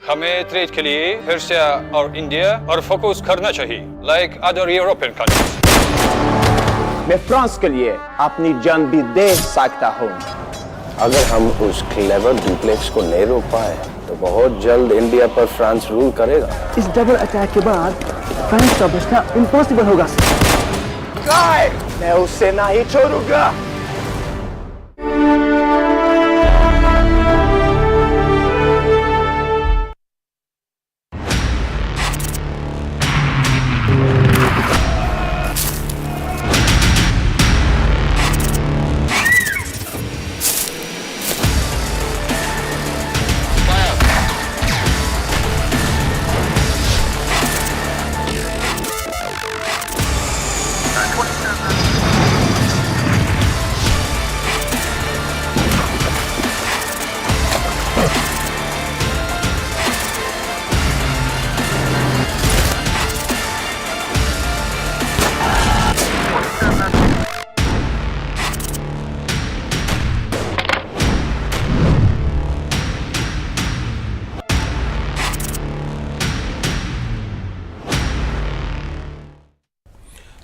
[SPEAKER 9] हमें ट्रेड के लिए रशिया और इंडिया और फोकस करना चाहिए, लाइक अदर यूरोपियन कंट्रीज।
[SPEAKER 10] मैं फ्रांस के लिए अपनी जान भी दे सकता हूँ।
[SPEAKER 11] अगर हम उस क्लेवर डुप्लेक्स को नहीं रोक पाए तो बहुत जल्द इंडिया पर फ्रांस रूल करेगा।
[SPEAKER 10] इस डबल अटैक के बाद फ्रांस का बचना इम्पॉसिबल होगा। मैं उसे नहीं छोड़ूंगा।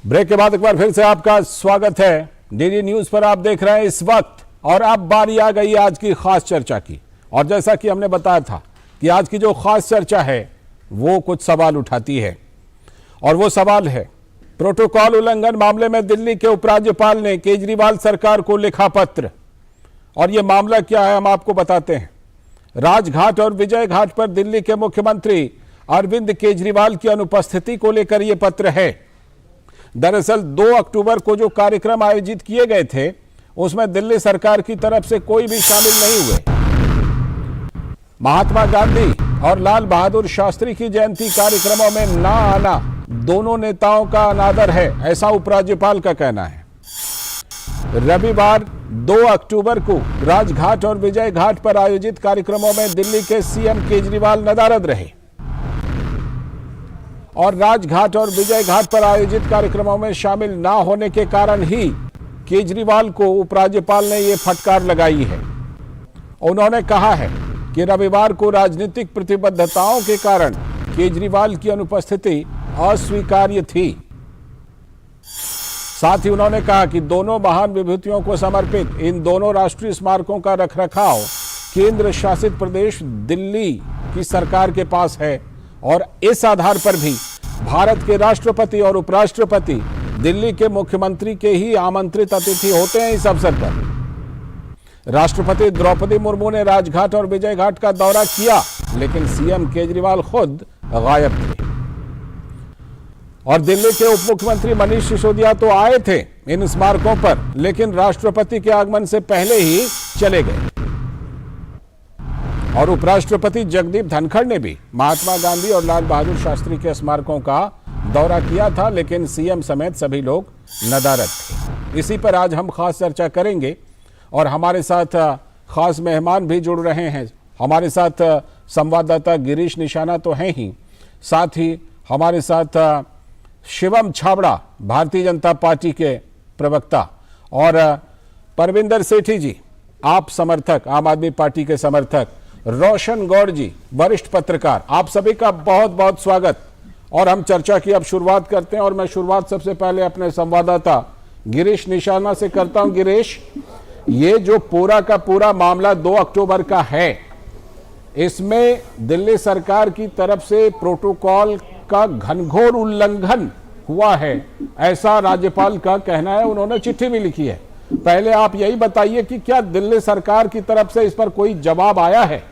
[SPEAKER 1] ब्रेक के बाद एक बार फिर से आपका स्वागत है। डीडी न्यूज पर आप देख रहे हैं इस वक्त, और अब बारी आ गई आज की खास चर्चा की। और जैसा कि हमने बताया था कि आज की जो खास चर्चा है वो कुछ सवाल उठाती है, और वो सवाल है प्रोटोकॉल उल्लंघन मामले में दिल्ली के उपराज्यपाल ने केजरीवाल सरकार को लिखा पत्र। और ये मामला क्या है हम आपको बताते हैं। राजघाट और विजय घाट पर दिल्ली के मुख्यमंत्री अरविंद केजरीवाल की अनुपस्थिति को लेकर यह पत्र है। दरअसल 2 अक्टूबर को जो कार्यक्रम आयोजित किए गए थे उसमें दिल्ली सरकार की तरफ से कोई भी शामिल नहीं हुए। महात्मा गांधी और लाल बहादुर शास्त्री की जयंती कार्यक्रमों में ना आना दोनों नेताओं का अनादर है, ऐसा उपराज्यपाल का कहना है। रविवार 2 अक्टूबर को राजघाट और विजय घाट पर आयोजित कार्यक्रमों में दिल्ली के सीएम केजरीवाल नदारद रहे, और राजघाट और विजय घाट पर आयोजित कार्यक्रमों में शामिल ना होने के कारण ही केजरीवाल को उपराज्यपाल ने यह फटकार लगाई है। उन्होंने कहा है कि रविवार को राजनीतिक प्रतिबद्धताओं के कारण केजरीवाल की अनुपस्थिति अस्वीकार्य थी। साथ ही उन्होंने कहा कि दोनों महान विभूतियों को समर्पित इन दोनों राष्ट्रीय स्मारकों का रखरखाव केंद्र शासित प्रदेश दिल्ली की सरकार के पास है, और इस आधार पर भी भारत के राष्ट्रपति और उपराष्ट्रपति दिल्ली के मुख्यमंत्री के ही आमंत्रित अतिथि होते हैं इस अवसर पर। राष्ट्रपति द्रौपदी मुर्मू ने राजघाट और विजय घाट का दौरा किया, लेकिन सीएम केजरीवाल खुद गायब थे। और दिल्ली के उप मुख्यमंत्री मनीष सिसोदिया तो आए थे इन स्मारकों पर, लेकिन राष्ट्रपति के आगमन से पहले ही चले गए। और उपराष्ट्रपति जगदीप धनखड़ ने भी महात्मा गांधी और लाल बहादुर शास्त्री के स्मारकों का दौरा किया था, लेकिन सीएम समेत सभी लोग नदारद थे। इसी पर आज हम खास चर्चा करेंगे और हमारे साथ खास मेहमान भी जुड़ रहे हैं। हमारे साथ संवाददाता गिरीश निशाना तो हैं ही, साथ ही हमारे साथ शिवम छाबड़ा, भारतीय जनता पार्टी के प्रवक्ता, और परविंदर सेठी जी, आप समर्थक, आम आदमी पार्टी के समर्थक, रोशन गौड़ जी, वरिष्ठ पत्रकार, आप सभी का बहुत बहुत स्वागत। और हम चर्चा की अब शुरुआत करते हैं और मैं शुरुआत सबसे पहले अपने संवाददाता गिरीश निशाना से करता हूं। गिरीश, ये जो पूरा का पूरा मामला 2 अक्टूबर का है, इसमें दिल्ली सरकार की तरफ से प्रोटोकॉल का घनघोर उल्लंघन हुआ है, ऐसा राज्यपाल का कहना है। उन्होंने चिट्ठी भी लिखी है। पहले आप यही बताइए कि क्या दिल्ली सरकार की तरफ से इस पर कोई जवाब आया है?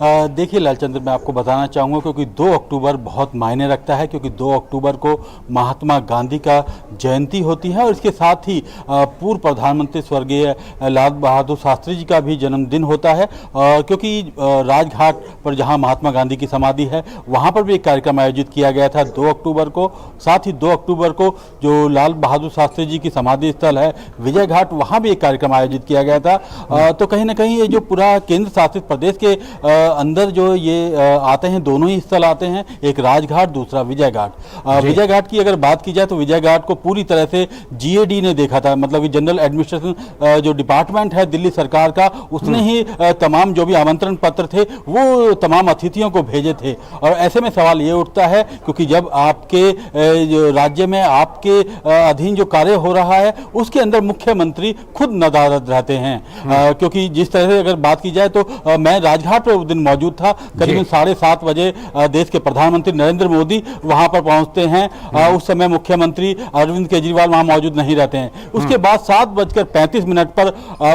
[SPEAKER 12] देखिए लालचंद्र, मैं आपको बताना चाहूँगा क्योंकि 2 अक्टूबर बहुत मायने रखता है, क्योंकि 2 अक्टूबर को महात्मा गांधी का जयंती होती है और इसके साथ ही पूर्व प्रधानमंत्री स्वर्गीय लाल बहादुर शास्त्री जी का भी जन्मदिन होता है। क्योंकि राजघाट पर जहां महात्मा गांधी की समाधि है, वहां पर भी एक कार्यक्रम आयोजित किया गया था 2 अक्टूबर को। साथ ही 2 अक्टूबर को जो लाल बहादुर शास्त्री जी की समाधि स्थल है विजय घाट, वहाँ भी एक कार्यक्रम आयोजित किया गया था। तो कहीं ना कहीं ये जो पूरा केंद्र शासित प्रदेश के अंदर जो ये आते हैं, दोनों ही स्थल आते हैं, एक राजघाट, दूसरा विजय घाट। विजय घाट की अगर बात की जाए तो विजय घाट को पूरी तरह से जीएडी ने देखा था, मतलब कि जनरल एडमिनिस्ट्रेशन जो डिपार्टमेंट है दिल्ली सरकार का, उसने ही तमाम जो भी आमंत्रण पत्र थे वो तमाम अतिथियों को भेजे थे। और ऐसे में सवाल ये उठता है, क्योंकि जब आपके राज्य में आपके अधीन जो कार्य हो रहा है उसके अंदर मुख्यमंत्री खुद नदारद रहते हैं। क्योंकि जिस तरह से अगर बात की जाए तो मैं राजघाट पर उस दिन मौजूद था। करीबन 7:30 बजे देश के प्रधानमंत्री नरेंद्र मोदी वहां पर पहुंचते हैं। उस समय मुख्यमंत्री अरविंद केजरीवाल वहां मौजूद नहीं रहते हैं। उसके बाद 7:35 पर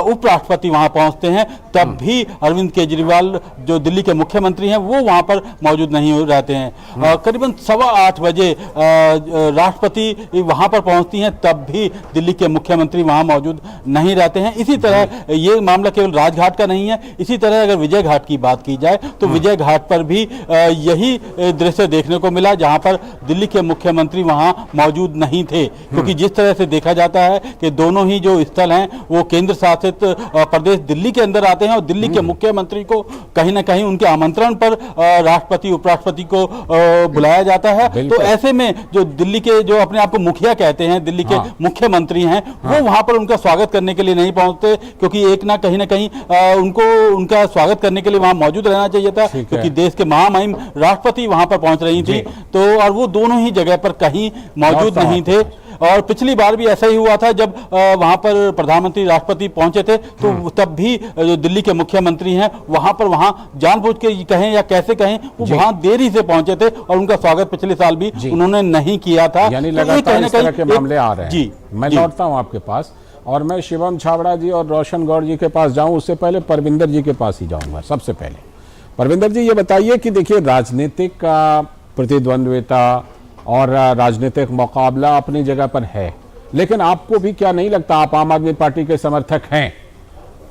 [SPEAKER 12] उपराष्ट्रपति वहां पहुंचते हैं, तब भी अरविंद केजरीवाल जो दिल्ली के मुख्यमंत्री हैं वो वहां पर मौजूद नहीं रहते हैं। करीबन 8:15 बजे राष्ट्रपति वहां पर पहुंचती हैं, तब भी दिल्ली के मुख्यमंत्री वहां मौजूद नहीं रहते हैं। इसी तरह ये मामला केवल राजघाट का नहीं है। इसी तरह अगर विजय घाट की बात की जाए तो विजय घाट पर भी यही दृश्य देखने को मिला, जहां पर दिल्ली के मुख्यमंत्री वहां मौजूद नहीं थे। क्योंकि जिस तरह से देखा जाता है कि दोनों ही जो स्थल हैं वो केंद्र शासित प्रदेश दिल्ली के अंदर आते हैं और दिल्ली के मुख्यमंत्री को कहीं ना कहीं उनके आमंत्रण पर राष्ट्रपति उपराष्ट्रपति को बुलाया जाता है। तो ऐसे में जो दिल्ली के जो अपने आप को मुखिया कहते हैं, दिल्ली के मुख्यमंत्री हैं, वो वहां पर उनका स्वागत करने के लिए नहीं पहुंचते, क्योंकि एक ना कहीं उनको उनका स्वागत करने के लिए वहां मौजूद रहना चाहिए था, क्योंकि देश के महामहिम राष्ट्रपति वहां पर पहुंच रही थी। तो और वो दोनों ही जगह पर कहीं मौजूद नहीं थे। और पिछली बार भी ऐसा ही हुआ था, जब वहां पर प्रधानमंत्री राष्ट्रपति पहुंचे थे तो तब भी जो दिल्ली के मुख्यमंत्री हैं वहां जानबूझ के कहें या कैसे कहें, वो वहां देरी से पहुंचे थे और उनका स्वागत पिछले साल भी उन्होंने नहीं किया था।
[SPEAKER 1] यानी लगातार इस तरह के मामले आ रहे हैं। जी, मैं लौटता हूं आपके पास और मैं शिवम छाबड़ा जी और रोशन गौड़ जी के पास जाऊं, उससे पहले परविंदर जी के पास ही जाऊंगा। सबसे पहले परविंदर जी ये बताइए कि देखिए, राजनीतिक प्रतिद्वंद्विता और राजनीतिक मुकाबला अपनी जगह पर है, लेकिन आपको भी क्या नहीं लगता, आप आम आदमी पार्टी के समर्थक हैं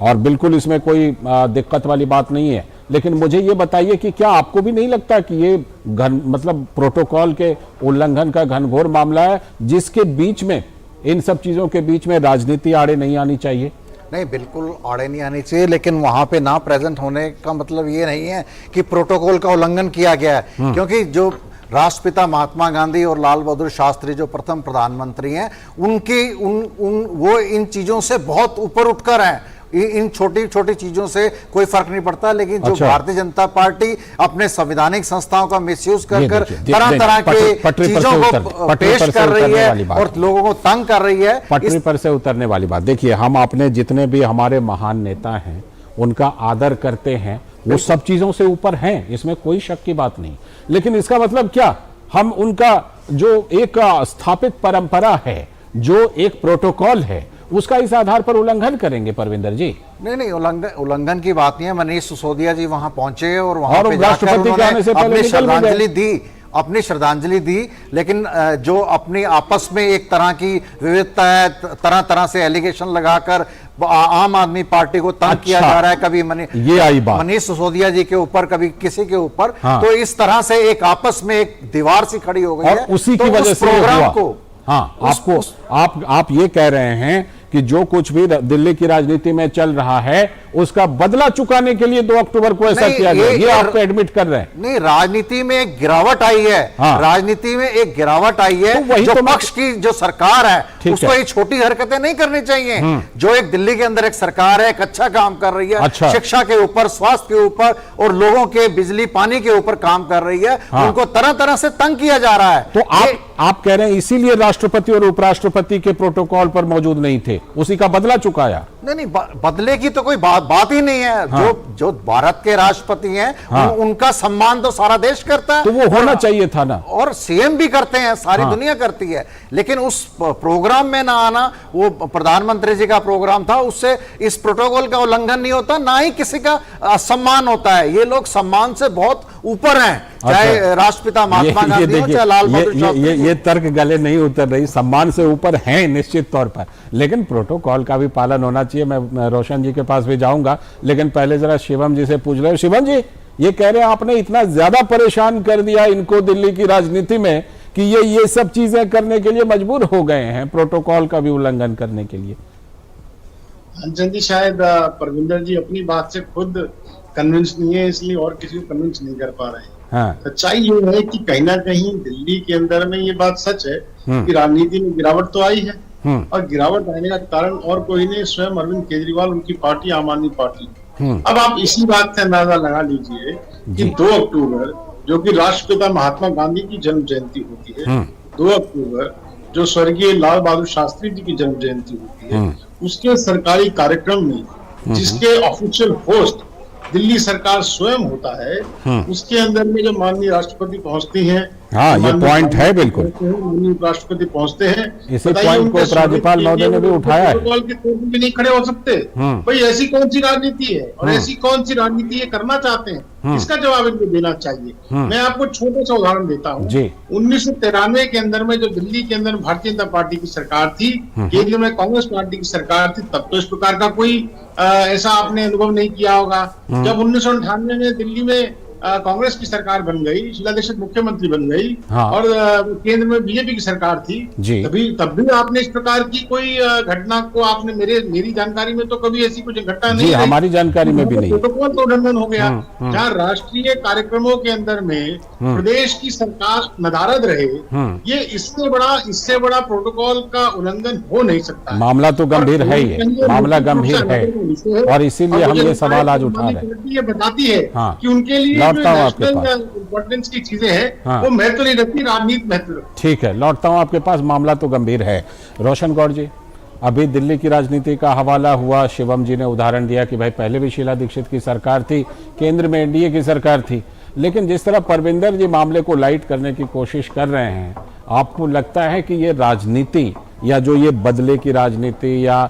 [SPEAKER 1] और बिल्कुल इसमें कोई दिक्कत वाली बात नहीं है, लेकिन मुझे ये बताइए कि क्या आपको भी नहीं लगता कि ये मतलब प्रोटोकॉल के उल्लंघन का घनघोर मामला है, जिसके बीच में, इन सब चीजों के बीच में राजनीति आड़े नहीं आनी चाहिए?
[SPEAKER 13] नहीं, बिल्कुल आड़े नहीं आनी चाहिए, लेकिन वहां पे ना प्रेजेंट होने का मतलब ये नहीं है कि प्रोटोकॉल का उल्लंघन किया गया है। क्योंकि जो राष्ट्रपिता महात्मा गांधी और लाल बहादुर शास्त्री जो प्रथम प्रधानमंत्री हैं, वो इन चीजों से बहुत ऊपर उठकर हैं। इन छोटी छोटी चीजों से कोई फर्क नहीं पड़ता, लेकिन जो भारतीय जनता पार्टी अपने संवैधानिक संस्थाओं का मिसयूज कर तरह तरह के चीजों को पेश कर रही है और लोगों को तंग कर रही है।
[SPEAKER 1] पटरी पर से उतरने वाली बात। देखिए, हम अपने जितने भी हमारे महान नेता हैं उनका आदर करते हैं, वो सब चीजों से ऊपर हैं, इसमें कोई शक की बात नहीं। लेकिन इसका मतलब क्या, हम उनका जो एक स्थापित परंपरा है, जो एक प्रोटोकॉल है, उसका इस आधार पर उल्लंघन करेंगे परविंदर जी?
[SPEAKER 13] नहीं, उल्लंघन की बात नहीं है। मनीष सिसोदिया जी वहां पहुंचे और वहां पे
[SPEAKER 1] राष्ट्रपति के आने से पहले
[SPEAKER 13] अपनी श्रद्धांजलि दी, लेकिन जो अपनी आपस में एक तरह की विविधता है, तरह तरह से एलिगेशन लगाकर आम आदमी पार्टी को तंग किया जा रहा है, कभी मनीष सिसोदिया जी के ऊपर, कभी किसी के ऊपर।
[SPEAKER 1] हाँ।
[SPEAKER 13] तो इस तरह से एक आपस में एक दीवार सी खड़ी हो गई है,
[SPEAKER 1] उसी की वजह से प्रोग्राम को आप ये कह रहे हैं कि जो कुछ भी दिल्ली की राजनीति में चल रहा है उसका बदला चुकाने के लिए 2 अक्टूबर को ऐसा किया गया, ये आप एडमिट कर रहे हैं?
[SPEAKER 13] नहीं, राजनीति में एक गिरावट आई है।
[SPEAKER 1] हाँ।
[SPEAKER 13] राजनीति में एक गिरावट आई है।
[SPEAKER 1] तो वही
[SPEAKER 13] जो
[SPEAKER 1] तो
[SPEAKER 13] पक्ष की जो सरकार है उसको ये छोटी हरकतें नहीं करनी चाहिए। जो एक दिल्ली के अंदर एक सरकार है, एक अच्छा काम कर रही है,
[SPEAKER 1] अच्छा।
[SPEAKER 13] शिक्षा के ऊपर, स्वास्थ्य के ऊपर और लोगों के बिजली पानी के ऊपर काम कर रही है।
[SPEAKER 1] हाँ।
[SPEAKER 13] उनको तरह तरह से तंग किया जा रहा है।
[SPEAKER 1] तो आप कह रहे हैं इसीलिए राष्ट्रपति और उपराष्ट्रपति के प्रोटोकॉल पर मौजूद नहीं थे, उसी का बदला चुकाया?
[SPEAKER 13] नहीं, बदले की तो कोई बात ही नहीं है।
[SPEAKER 1] हाँ।
[SPEAKER 13] जो भारत के राष्ट्रपति हैं,
[SPEAKER 1] हाँ।
[SPEAKER 13] उनका सम्मान तो सारा देश करता है।
[SPEAKER 1] तो वो होना चाहिए था ना।
[SPEAKER 13] और सीएम भी करते हैं, सारी
[SPEAKER 1] हाँ।
[SPEAKER 13] दुनिया करती है। लेकिन उस प्रोग्राम में ना आना, वो प्रधानमंत्री जी का प्रोग्राम था, उससे इस प्रोटोकॉल का उल्लंघन नहीं होता, ना ही किसी का सम्मान होता है। ये लोग सम्मान से बहुत ऊपर हैं, चाहे राष्ट्रपिता महात्मा गांधी हो, चाहे लाल बहादुर शास्त्री।
[SPEAKER 1] ये तर्क गले नहीं उतर रही, सम्मान से ऊपर हैं निश्चित तौर पर, लेकिन प्रोटोकॉल का भी पालन होना चाहिए। मैं रोशन जी के पास भी जाऊंगा, लेकिन पहले जरा शिवम जी से पूछ रहे हो। शिवम जी, ये कह रहे हैं आपने इतना ज्यादा परेशान कर दिया इनको दिल्ली की राजनीति में कि ये सब चीजें करने के लिए मजबूर हो गए हैं, प्रोटोकॉल का भी उल्लंघन करने के लिए।
[SPEAKER 14] जी, शायद परविंदर जी अपनी बात से खुद कन्विंस नहीं है, इसलिए और किसी को कन्विंस नहीं कर पा रहे हैं।
[SPEAKER 1] हाँ।
[SPEAKER 14] सच्चाई ये है कि कहीं ना कहीं दिल्ली के अंदर में ये बात सच है कि राजनीति में गिरावट तो आई है, और गिरावट आने का कारण और कोई नहीं, स्वयं अरविंद केजरीवाल, उनकी पार्टी आम आदमी पार्टी। अब आप इसी बात से अंदाजा लगा लीजिए कि 2 अक्टूबर जो कि राष्ट्रपिता महात्मा गांधी की जन्म जयंती होती है, 2 अक्टूबर जो स्वर्गीय लाल बहादुर शास्त्री जी की जन्म जयंती होती है, उसके सरकारी कार्यक्रम में जिसके ऑफिशियल होस्ट दिल्ली सरकार स्वयं होता है, उसके अंदर में जो माननीय राष्ट्रपति पहुंचती हैं,
[SPEAKER 1] हाँ, ये पॉइंट है बिल्कुल,
[SPEAKER 14] माननीय राष्ट्रपति पहुंचते हैं,
[SPEAKER 1] इसी पॉइंट को राज्यपाल महोदय ने भी उठाया है।
[SPEAKER 14] प्रोटोकॉल के तौर पे नहीं खड़े हो सकते। भाई ऐसी कौन सी राजनीति है और ऐसी कौन सी राजनीति ये करना चाहते हैं, इसका जवाब इनको देना चाहिए। मैं आपको छोटा सा उदाहरण देता हूँ। 1993 के अंदर में जो दिल्ली के अंदर भारतीय जनता पार्टी की सरकार थी, केंद्र में कांग्रेस पार्टी की सरकार थी, तब तो इस प्रकार का कोई ऐसा आपने अनुभव नहीं किया होगा। जब 1998 में दिल्ली में कांग्रेस की सरकार बन गई, शीला दीक्षित मुख्यमंत्री बन गई, और केंद्र में बीजेपी की सरकार थी, तब भी आपने इस प्रकार की कोई घटना को आपने मेरी जानकारी में तो कभी ऐसी कुछ घटना नहीं रही।
[SPEAKER 1] हमारी जानकारी में भी नहीं।
[SPEAKER 14] प्रोटोकॉल तो उल्लंघन हो गया। जहाँ राष्ट्रीय कार्यक्रमों के अंदर में प्रदेश की सरकार नदारद रहे, ये इससे बड़ा प्रोटोकॉल का उल्लंघन हो नहीं सकता।
[SPEAKER 1] मामला तो गंभीर है, ये मामला गंभीर है, और इसीलिए हम ये सवाल आज उठा रहे हैं।
[SPEAKER 14] ये बताती है कि उनके लिए इम्पोर्टेंस की चीजें हैं, वो महत्व नहीं रखती, राजनीति महत्व।
[SPEAKER 1] ठीक है, लौटता हूं आपके पास। मामला तो गंभीर है। रोशन गौड़ जी, अभी दिल्ली की राजनीति का हवाला हुआ, शिवम जी ने उदाहरण दिया कि भाई पहले भी शीला दीक्षित की सरकार थी, केंद्र में एनडीए की सरकार थी, लेकिन जिस तरह परविंदर जी मामले को लाइट करने की कोशिश कर रहे हैं, आपको लगता है कि ये राजनीति या जो ये बदले की राजनीति या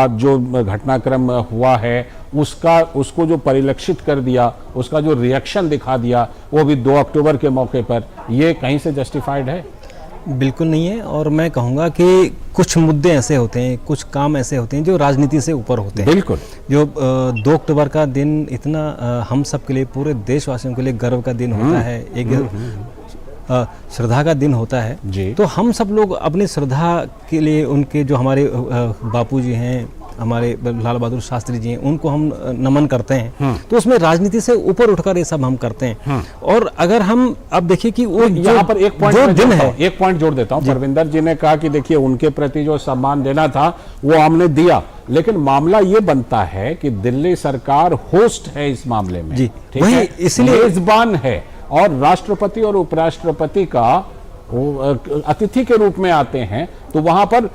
[SPEAKER 1] जो घटनाक्रम हुआ है उसको जो परिलक्षित कर दिया, उसका जो रिएक्शन दिखा दिया, वो भी 2 अक्टूबर के मौके पर, ये कहीं से जस्टिफाइड है?
[SPEAKER 15] बिल्कुल नहीं है। और मैं कहूँगा कि कुछ मुद्दे ऐसे होते हैं, कुछ काम ऐसे होते हैं जो राजनीति से ऊपर होते हैं।
[SPEAKER 1] बिल्कुल।
[SPEAKER 15] जो 2 अक्टूबर का दिन इतना हम सब के लिए, पूरे देशवासियों के लिए गर्व का दिन होता है, एक श्रद्धा का दिन होता है। तो हम सब लोग अपनी श्रद्धा के लिए उनके जो हमारे बापूजी हैं, हमारे लाल बहादुर शास्त्री जी हैं, उनको हम नमन करते हैं। तो उसमें राजनीति से ऊपर उठकर ये सब हम करते हैं। और अगर हम अब देखिए कि वो
[SPEAKER 1] यहाँ पर एक पॉइंट जोड़ देता हूँ। परविंदर जी ने कहा कि देखिए उनके प्रति जो सम्मान देना था वो हमने दिया, लेकिन मामला ये बनता है कि दिल्ली सरकार होस्ट है इस मामले में, ठीक है, इसलिए मेजबान है, और राष्ट्रपति और उपराष्ट्रपति का अतिथि के रूप में आते हैं, तो वहां पर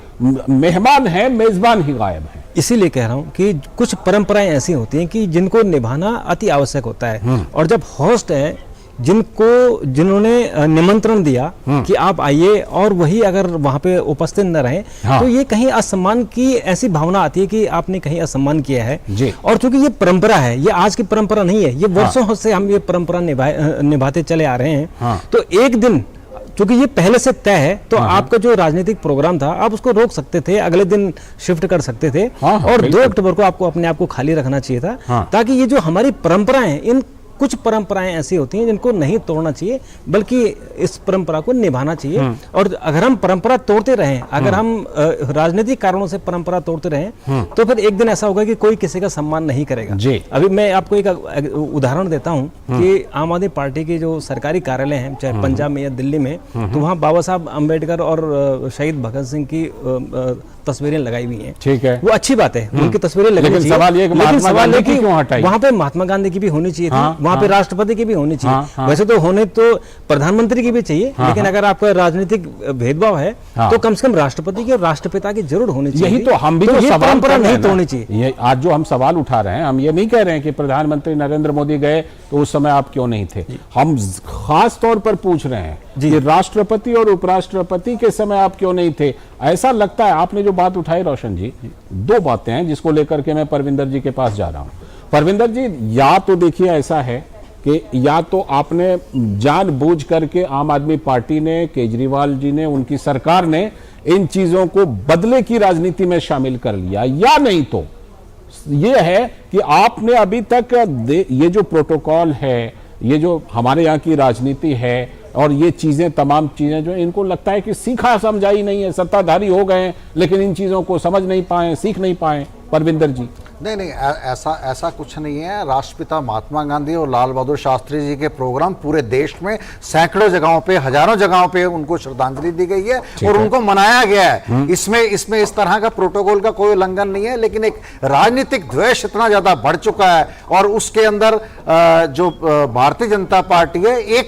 [SPEAKER 1] मेहमान है, मेजबान ही गायब है।
[SPEAKER 15] इसीलिए कह रहा हूं कि कुछ परंपराएं ऐसी होती हैं कि जिनको निभाना अति आवश्यक होता है। और जब होस्ट है जिन्होंने निमंत्रण दिया कि आप आइए और वही अगर वहां पे उपस्थित न रहे तो ये कहीं असम्मान की ऐसी भावना आती है कि आपने कहीं असम्मान किया है। और चूंकि ये परंपरा है, ये आज की परंपरा नहीं है, ये वर्षों से हम ये परंपरा निभाते चले आ रहे हैं। तो एक दिन क्योंकि ये पहले से तय है तो आपका जो राजनीतिक प्रोग्राम था आप उसको रोक सकते थे, अगले दिन शिफ्ट कर सकते थे और 2 अक्टूबर को आपको अपने आप को खाली रखना चाहिए था, ताकि ये जो हमारी परंपराएं हैं, इन कुछ परंपराएं ऐसी होती हैं जिनको नहीं तोड़ना चाहिए बल्कि इस परंपरा को निभाना चाहिए। और अगर हम परंपरा तोड़ते रहें, अगर हम राजनीतिक कारणों से परंपरा तोड़ते रहें तो फिर एक दिन ऐसा होगा कि कोई किसी का सम्मान नहीं करेगा। अभी मैं आपको एक उदाहरण देता हूं कि आम आदमी पार्टी के जो सरकारी कार्यालय हैं, चाहे पंजाब में या दिल्ली में, तो वहाँ बाबा साहब अम्बेडकर और शहीद भगत सिंह की तस्वीरें लगाई हुई हैं। ठीक है, वो अच्छी बात है, उनकी तस्वीरें लगनी चाहिए, लेकिन सवाल है कि वहाँ पे महात्मा गांधी की भी होनी चाहिए थी, वहाँ पे राष्ट्रपति की भी होनी चाहिए। वैसे तो होने तो प्रधानमंत्री की भी चाहिए, लेकिन अगर आपका राजनीतिक भेदभाव है तो कम से कम राष्ट्रपति की और राष्ट्रपिता की जरूर होनी चाहिए।
[SPEAKER 1] यही तो हम भी
[SPEAKER 15] ये परंपरा नहीं तोड़नी चाहिए।
[SPEAKER 1] ये आज जो हम सवाल उठा रहे हैं, हम ये नहीं कह रहे हैं कि प्रधानमंत्री नरेंद्र मोदी गए तो उस समय आप क्यों नहीं थे, हम खास तौर पर पूछ रहे हैं कि राष्ट्रपति और उपराष्ट्रपति के समय आप क्यों नहीं थे। ऐसा लगता है आपने जो बात उठाई रोशन जी, 2 बातें हैं जिसको लेकर के मैं परविंदर जी के पास जा रहा हूं। परविंदर जी, या तो देखिए ऐसा है कि या तो आपने जानबूझ करके आम आदमी पार्टी ने, केजरीवाल जी ने, उनकी सरकार ने इन चीजों को बदले की राजनीति में शामिल कर लिया, या नहीं तो ये है कि आपने अभी तक ये जो प्रोटोकॉल है, ये जो हमारे यहाँ की राजनीति है और ये चीजें, तमाम चीजें जो इनको लगता है कि सीखा समझाई नहीं है, सत्ताधारी हो गए लेकिन इन चीजों को समझ नहीं पाए, सीख नहीं पाए। परविंदर जी,
[SPEAKER 13] नहीं, ऐसा कुछ नहीं है। राष्ट्रपिता महात्मा गांधी और लाल बहादुर शास्त्री जी के प्रोग्राम पूरे देश में सैकड़ों जगहों पे, हजारों जगहों पे उनको श्रद्धांजलि दी गई है और उनको मनाया गया है। इसमें इस तरह का प्रोटोकॉल का कोई उल्लंघन नहीं है, लेकिन एक राजनीतिक द्वेष इतना ज्यादा बढ़ चुका है और उसके अंदर जो भारतीय जनता पार्टी है,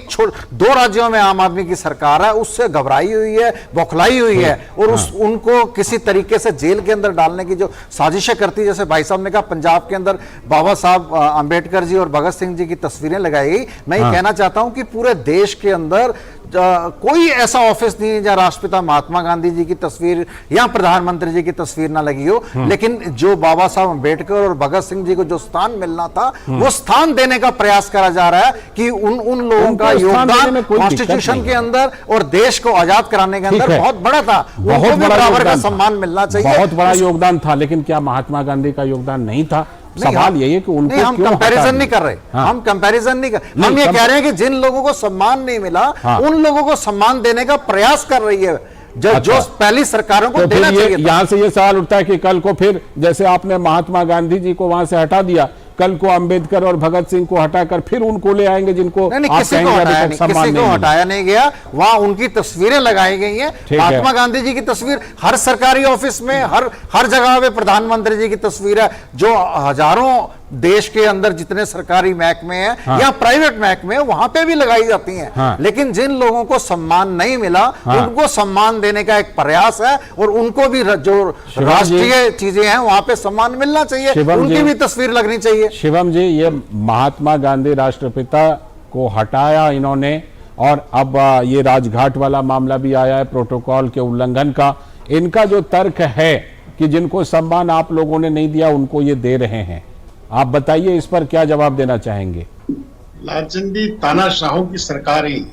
[SPEAKER 13] 2 राज्यों में आम आदमी की सरकार है, उससे घबराई हुई है, बौखलाई हुई है और उनको किसी तरीके से जेल के अंदर डालने की जो साजिशें करती है, जैसे भाई साहब ने कहा पंजाब के अंदर बाबा साहब अंबेडकर जी और भगत सिंह जी की तस्वीरें लगाई गई। मैं ये कहना चाहता हूं कि पूरे देश के अंदर कोई ऐसा ऑफिस नहीं है जहां राष्ट्रपिता महात्मा गांधी जी की तस्वीर या प्रधानमंत्री जी की तस्वीर ना लगी हो, लेकिन जो बाबा साहब अंबेडकर और भगत सिंह जी को जो स्थान मिलना था वो स्थान देने का प्रयास करा जा रहा है कि उन लोगों का योगदान कॉन्स्टिट्यूशन के अंदर और देश को आजाद कराने के अंदर बहुत बड़ा था, बहुत बराबर का सम्मान मिलना चाहिए।
[SPEAKER 1] बहुत बड़ा योगदान था, लेकिन क्या महात्मा गांधी का योगदान नहीं था? सवाल यही है कि उनको
[SPEAKER 13] हम कंपैरिजन नहीं कर रहे, हम कंपैरिजन नहीं कर, हम ये कह रहे हैं कि जिन लोगों को सम्मान नहीं मिला उन लोगों को सम्मान देने का प्रयास कर रही है जो पहली सरकारों को देना चाहिए।
[SPEAKER 1] यहां से ये सवाल उठता है कि कल को फिर जैसे आपने महात्मा गांधी जी को वहां से हटा दिया, कल को अंबेडकर और भगत सिंह को हटाकर फिर उनको ले आएंगे जिनको आप कहेंगे अभी तक सम्मान नहीं,
[SPEAKER 13] हटाया नहीं गया, वहां उनकी तस्वीरें लगाई गई हैं। महात्मा गांधी जी की तस्वीर हर सरकारी ऑफिस में, हर जगह पे प्रधानमंत्री जी की तस्वीर है, जो हजारों देश के अंदर जितने सरकारी महकमे हैं या प्राइवेट महकमे हैं वहां पे भी लगाई जाती हैं। लेकिन जिन लोगों को सम्मान नहीं मिला उनको सम्मान देने का एक प्रयास है और उनको भी जो राष्ट्रीय चीजें हैं वहां पे सम्मान मिलना चाहिए, उनकी भी तस्वीर लगनी चाहिए।
[SPEAKER 1] शिवम जी, ये महात्मा गांधी राष्ट्रपिता को हटाया इन्होंने और अब ये राजघाट वाला मामला भी आया है प्रोटोकॉल के उल्लंघन का। इनका जो तर्क है कि जिनको सम्मान आप लोगों ने नहीं दिया उनको ये दे रहे हैं, आप बताइए इस पर क्या जवाब देना चाहेंगे?
[SPEAKER 14] लालचंद जी, तानाशाहों की सरकारें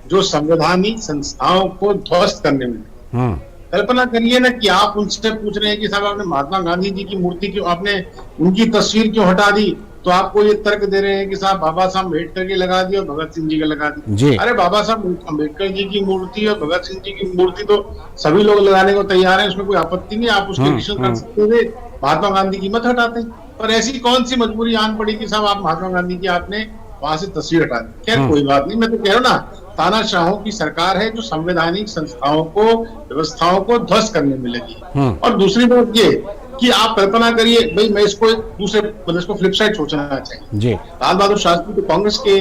[SPEAKER 14] जो संवैधानिक संस्थाओं को ध्वस्त करने में, कल्पना करिए ना कि आप उनसे पूछ रहे हैं कि साहब आपने महात्मा गांधी जी की मूर्ति क्यों, आपने उनकी तस्वीर क्यों हटा दी, तो आपको ये तर्क दे रहे हैं कि साहब बाबा साहब अम्बेडकर की लगा दी और भगत सिंह जी का लगा दी। अरे बाबा साहब अम्बेडकर जी की मूर्ति और भगत सिंह जी की मूर्ति तो सभी लोग लगाने को तैयार हैं, उसमें कोई आपत्ति नहीं, आप उसके विषय कर सकते थे, महात्मा गांधी की मत हटाते। पर ऐसी कौन सी मजबूरी आन पड़ी कि साहब आप महात्मा गांधी की आपने वहां से तस्वीर हटा दी? खैर कोई बात नहीं, मैं तो कह रहा हूँ ना, तानाशाहों की सरकार है जो संवैधानिक संस्थाओं को, व्यवस्थाओं को ध्वस्त करने में लगी। और दूसरी बात ये कि आप कल्पना करिए, भाई मैं इसको एक दूसरे मतलब इसको फ्लिप साइड सोचना चाहिए जी। लाल बहादुर शास्त्री तो कांग्रेस के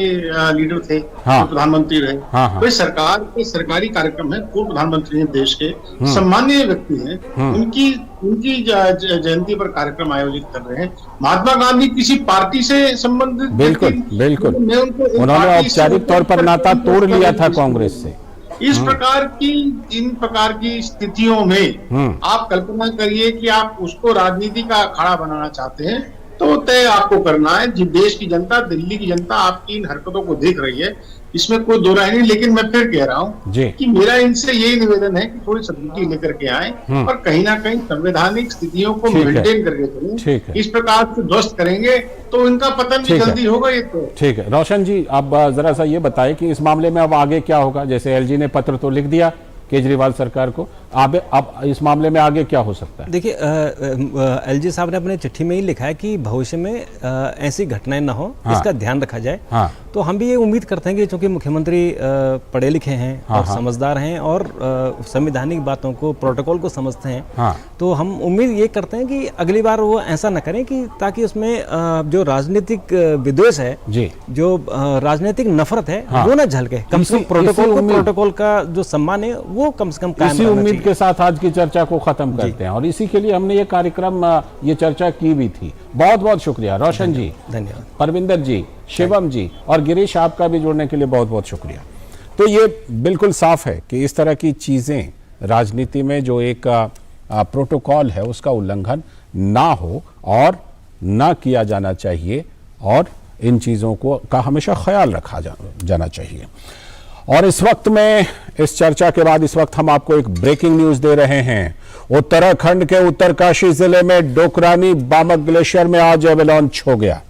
[SPEAKER 14] लीडर थे, हाँ, प्रधानमंत्री रहे, हाँ, भाई सरकार के सरकारी कार्यक्रम है, पूर्व प्रधानमंत्री हैं देश के, सम्मानीय व्यक्ति हैं, उनकी जयंती पर कार्यक्रम आयोजित कर रहे हैं। महात्मा गांधी किसी पार्टी से संबंधित,
[SPEAKER 1] बिल्कुल बिल्कुल, उन्होंने औपचारिक तौर पर नाता तोड़ लिया था कांग्रेस से।
[SPEAKER 14] इन प्रकार की स्थितियों में आप कल्पना करिए कि आप उसको राजनीति का अखाड़ा बनाना चाहते हैं, तो तय आपको करना है। जिस देश की जनता, दिल्ली की जनता आपकी इन हरकतों को देख रही है, इसमें कोई दो राय नहीं। लेकिन मैं फिर कह रहा हूँ कि मेरा इनसे यही निवेदन है कि थोड़ी सब्सिडी लेकर के आए और कहीं ना कहीं संवैधानिक स्थितियों को मेंटेन करके चलें। इस प्रकार से ध्वस्त करेंगे तो इनका पतन भी जल्दी होगा। ये तो
[SPEAKER 1] ठीक है। रोशन जी, आप जरा सा ये बताएं कि इस मामले में अब आगे क्या होगा। जैसे एलजी ने पत्र तो लिख दिया केजरीवाल सरकार को, अब इस मामले में आगे क्या हो सकता है?
[SPEAKER 15] देखिए, एलजी साहब ने अपने चिट्ठी में ही लिखा है कि भविष्य में ऐसी घटनाएं ना हो, इसका ध्यान रखा जाए। तो हम भी ये उम्मीद करते हैं कि चूंकि मुख्यमंत्री पढ़े लिखे हैं और समझदार हैं और संवैधानिक बातों को, प्रोटोकॉल को समझते हैं, तो हम उम्मीद ये करते हैं कि अगली बार वो ऐसा न करें कि ताकि उसमें जो राजनीतिक विद्वेष है, जो राजनीतिक नफरत है, वो न झलके। कम से कम प्रोटोकॉल का जो सम्मान है वो कम से कम कायम
[SPEAKER 1] इसी उम्मीद के साथ आज की चर्चा को खत्म करते हैं और इसी के लिए हमने ये कार्यक्रम, ये चर्चा की भी थी। बहुत बहुत शुक्रिया रोशन जी,
[SPEAKER 15] धन्यवाद।
[SPEAKER 1] परविंदर जी, शिवम जी और गिरीश, आपका भी जुड़ने के लिए बहुत बहुत शुक्रिया। तो ये बिल्कुल साफ है कि इस तरह की चीजें राजनीति में जो एक प्रोटोकॉल है उसका उल्लंघन ना हो और ना किया जाना चाहिए और इन चीजों का हमेशा ख्याल रखा जाना चाहिए। और इस वक्त में, इस चर्चा के बाद इस वक्त हम आपको एक ब्रेकिंग न्यूज दे रहे हैं। उत्तराखंड के उत्तरकाशी जिले में डोकरानी बामक ग्लेशियर में आज एवलांच हो गया।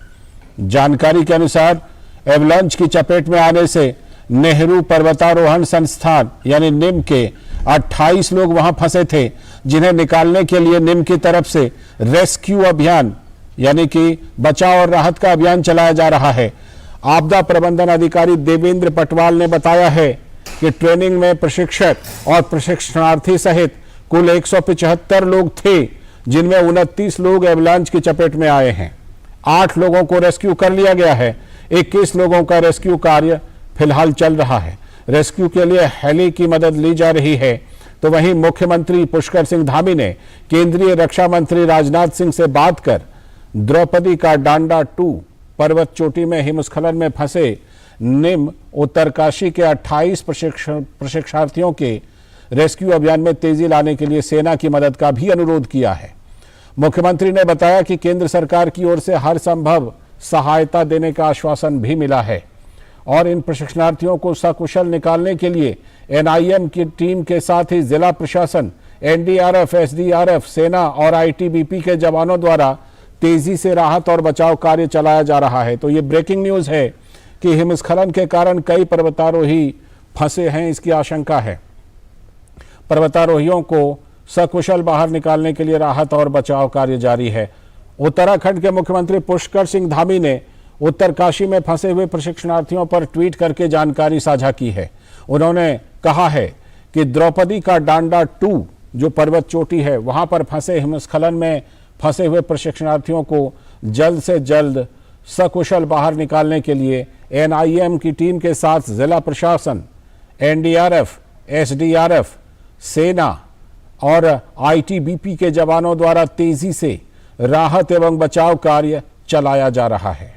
[SPEAKER 1] जानकारी के अनुसार एवलांच की चपेट में आने से नेहरू पर्वतारोहण संस्थान यानी निम के 28 लोग वहां फंसे थे, जिन्हें निकालने के लिए निम की तरफ से रेस्क्यू अभियान यानी कि बचाव और राहत का अभियान चलाया जा रहा है। आपदा प्रबंधन अधिकारी देवेंद्र पटवाल ने बताया है कि ट्रेनिंग में प्रशिक्षक और प्रशिक्षणार्थी सहित कुल 175 लोग थे, जिनमें 29 लोग एवलांच की चपेट में आए हैं। 8 लोगों को रेस्क्यू कर लिया गया है। 21 लोगों का रेस्क्यू कार्य फिलहाल चल रहा है। रेस्क्यू के लिए हेली की मदद ली जा रही है। तो वहीं मुख्यमंत्री पुष्कर सिंह धामी ने केंद्रीय रक्षा मंत्री राजनाथ सिंह से बात कर द्रौपदी का डांडा 2 पर्वत चोटी में हिमस्खलन में फंसे निम उत्तरकाशी के 28 प्रशिक्षणार्थियों के रेस्क्यू अभियान में तेजी लाने के लिए सेना की मदद का भी अनुरोध किया है। मुख्यमंत्री ने बताया कि केंद्र सरकार की ओर से हर संभव सहायता देने का आश्वासन भी मिला है और इन प्रशिक्षणार्थियों को सकुशल निकालने के लिए एनआईएम की टीम के साथ ही जिला प्रशासन, एनडीआरएफ, एसडीआरएफ, सेना और आईटीबीपी के जवानों द्वारा तेजी से राहत और बचाव कार्य चलाया जा रहा है। तो ये ब्रेकिंग न्यूज है कि हिमस्खलन के कारण कई पर्वतारोही फंसे हैं, इसकी आशंका है। पर्वतारोहियों को सकुशल बाहर निकालने के लिए राहत और बचाव कार्य जारी है। उत्तराखंड के मुख्यमंत्री पुष्कर सिंह धामी ने उत्तरकाशी में फंसे हुए प्रशिक्षणार्थियों पर ट्वीट करके जानकारी साझा की है। उन्होंने कहा है कि द्रौपदी का डांडा 2 जो पर्वत चोटी है, वहां पर फंसे हिमस्खलन में फंसे हुए प्रशिक्षणार्थियों को जल्द से जल्द सकुशल बाहर निकालने के लिए एनआईएम की टीम के साथ जिला प्रशासन, एनडीआरएफ, एसडीआरएफ, सेना और आईटीबीपी के जवानों द्वारा तेजी से राहत एवं बचाव कार्य चलाया जा रहा है।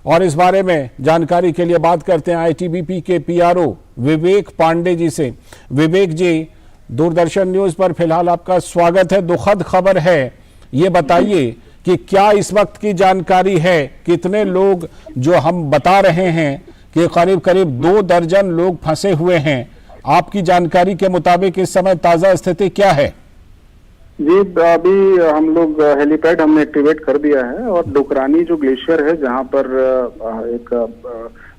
[SPEAKER 1] और इस बारे में जानकारी के लिए बात करते हैं आईटीबीपी के पीआरओ विवेक पांडे जी से। विवेक जी, दूरदर्शन न्यूज पर फिलहाल आपका स्वागत है। दुखद खबर है, ये बताइए कि क्या इस वक्त की जानकारी है, कितने लोग, जो हम बता रहे हैं कि करीब करीब 2 दर्जन लोग फंसे हुए हैं, आपकी जानकारी के मुताबिक इस समय ताजा स्थिति क्या है?
[SPEAKER 16] जी, अभी हम लोग हेलीपैड हमने एक्टिवेट कर दिया है और डोकरानी जो ग्लेशियर है, जहां पर एक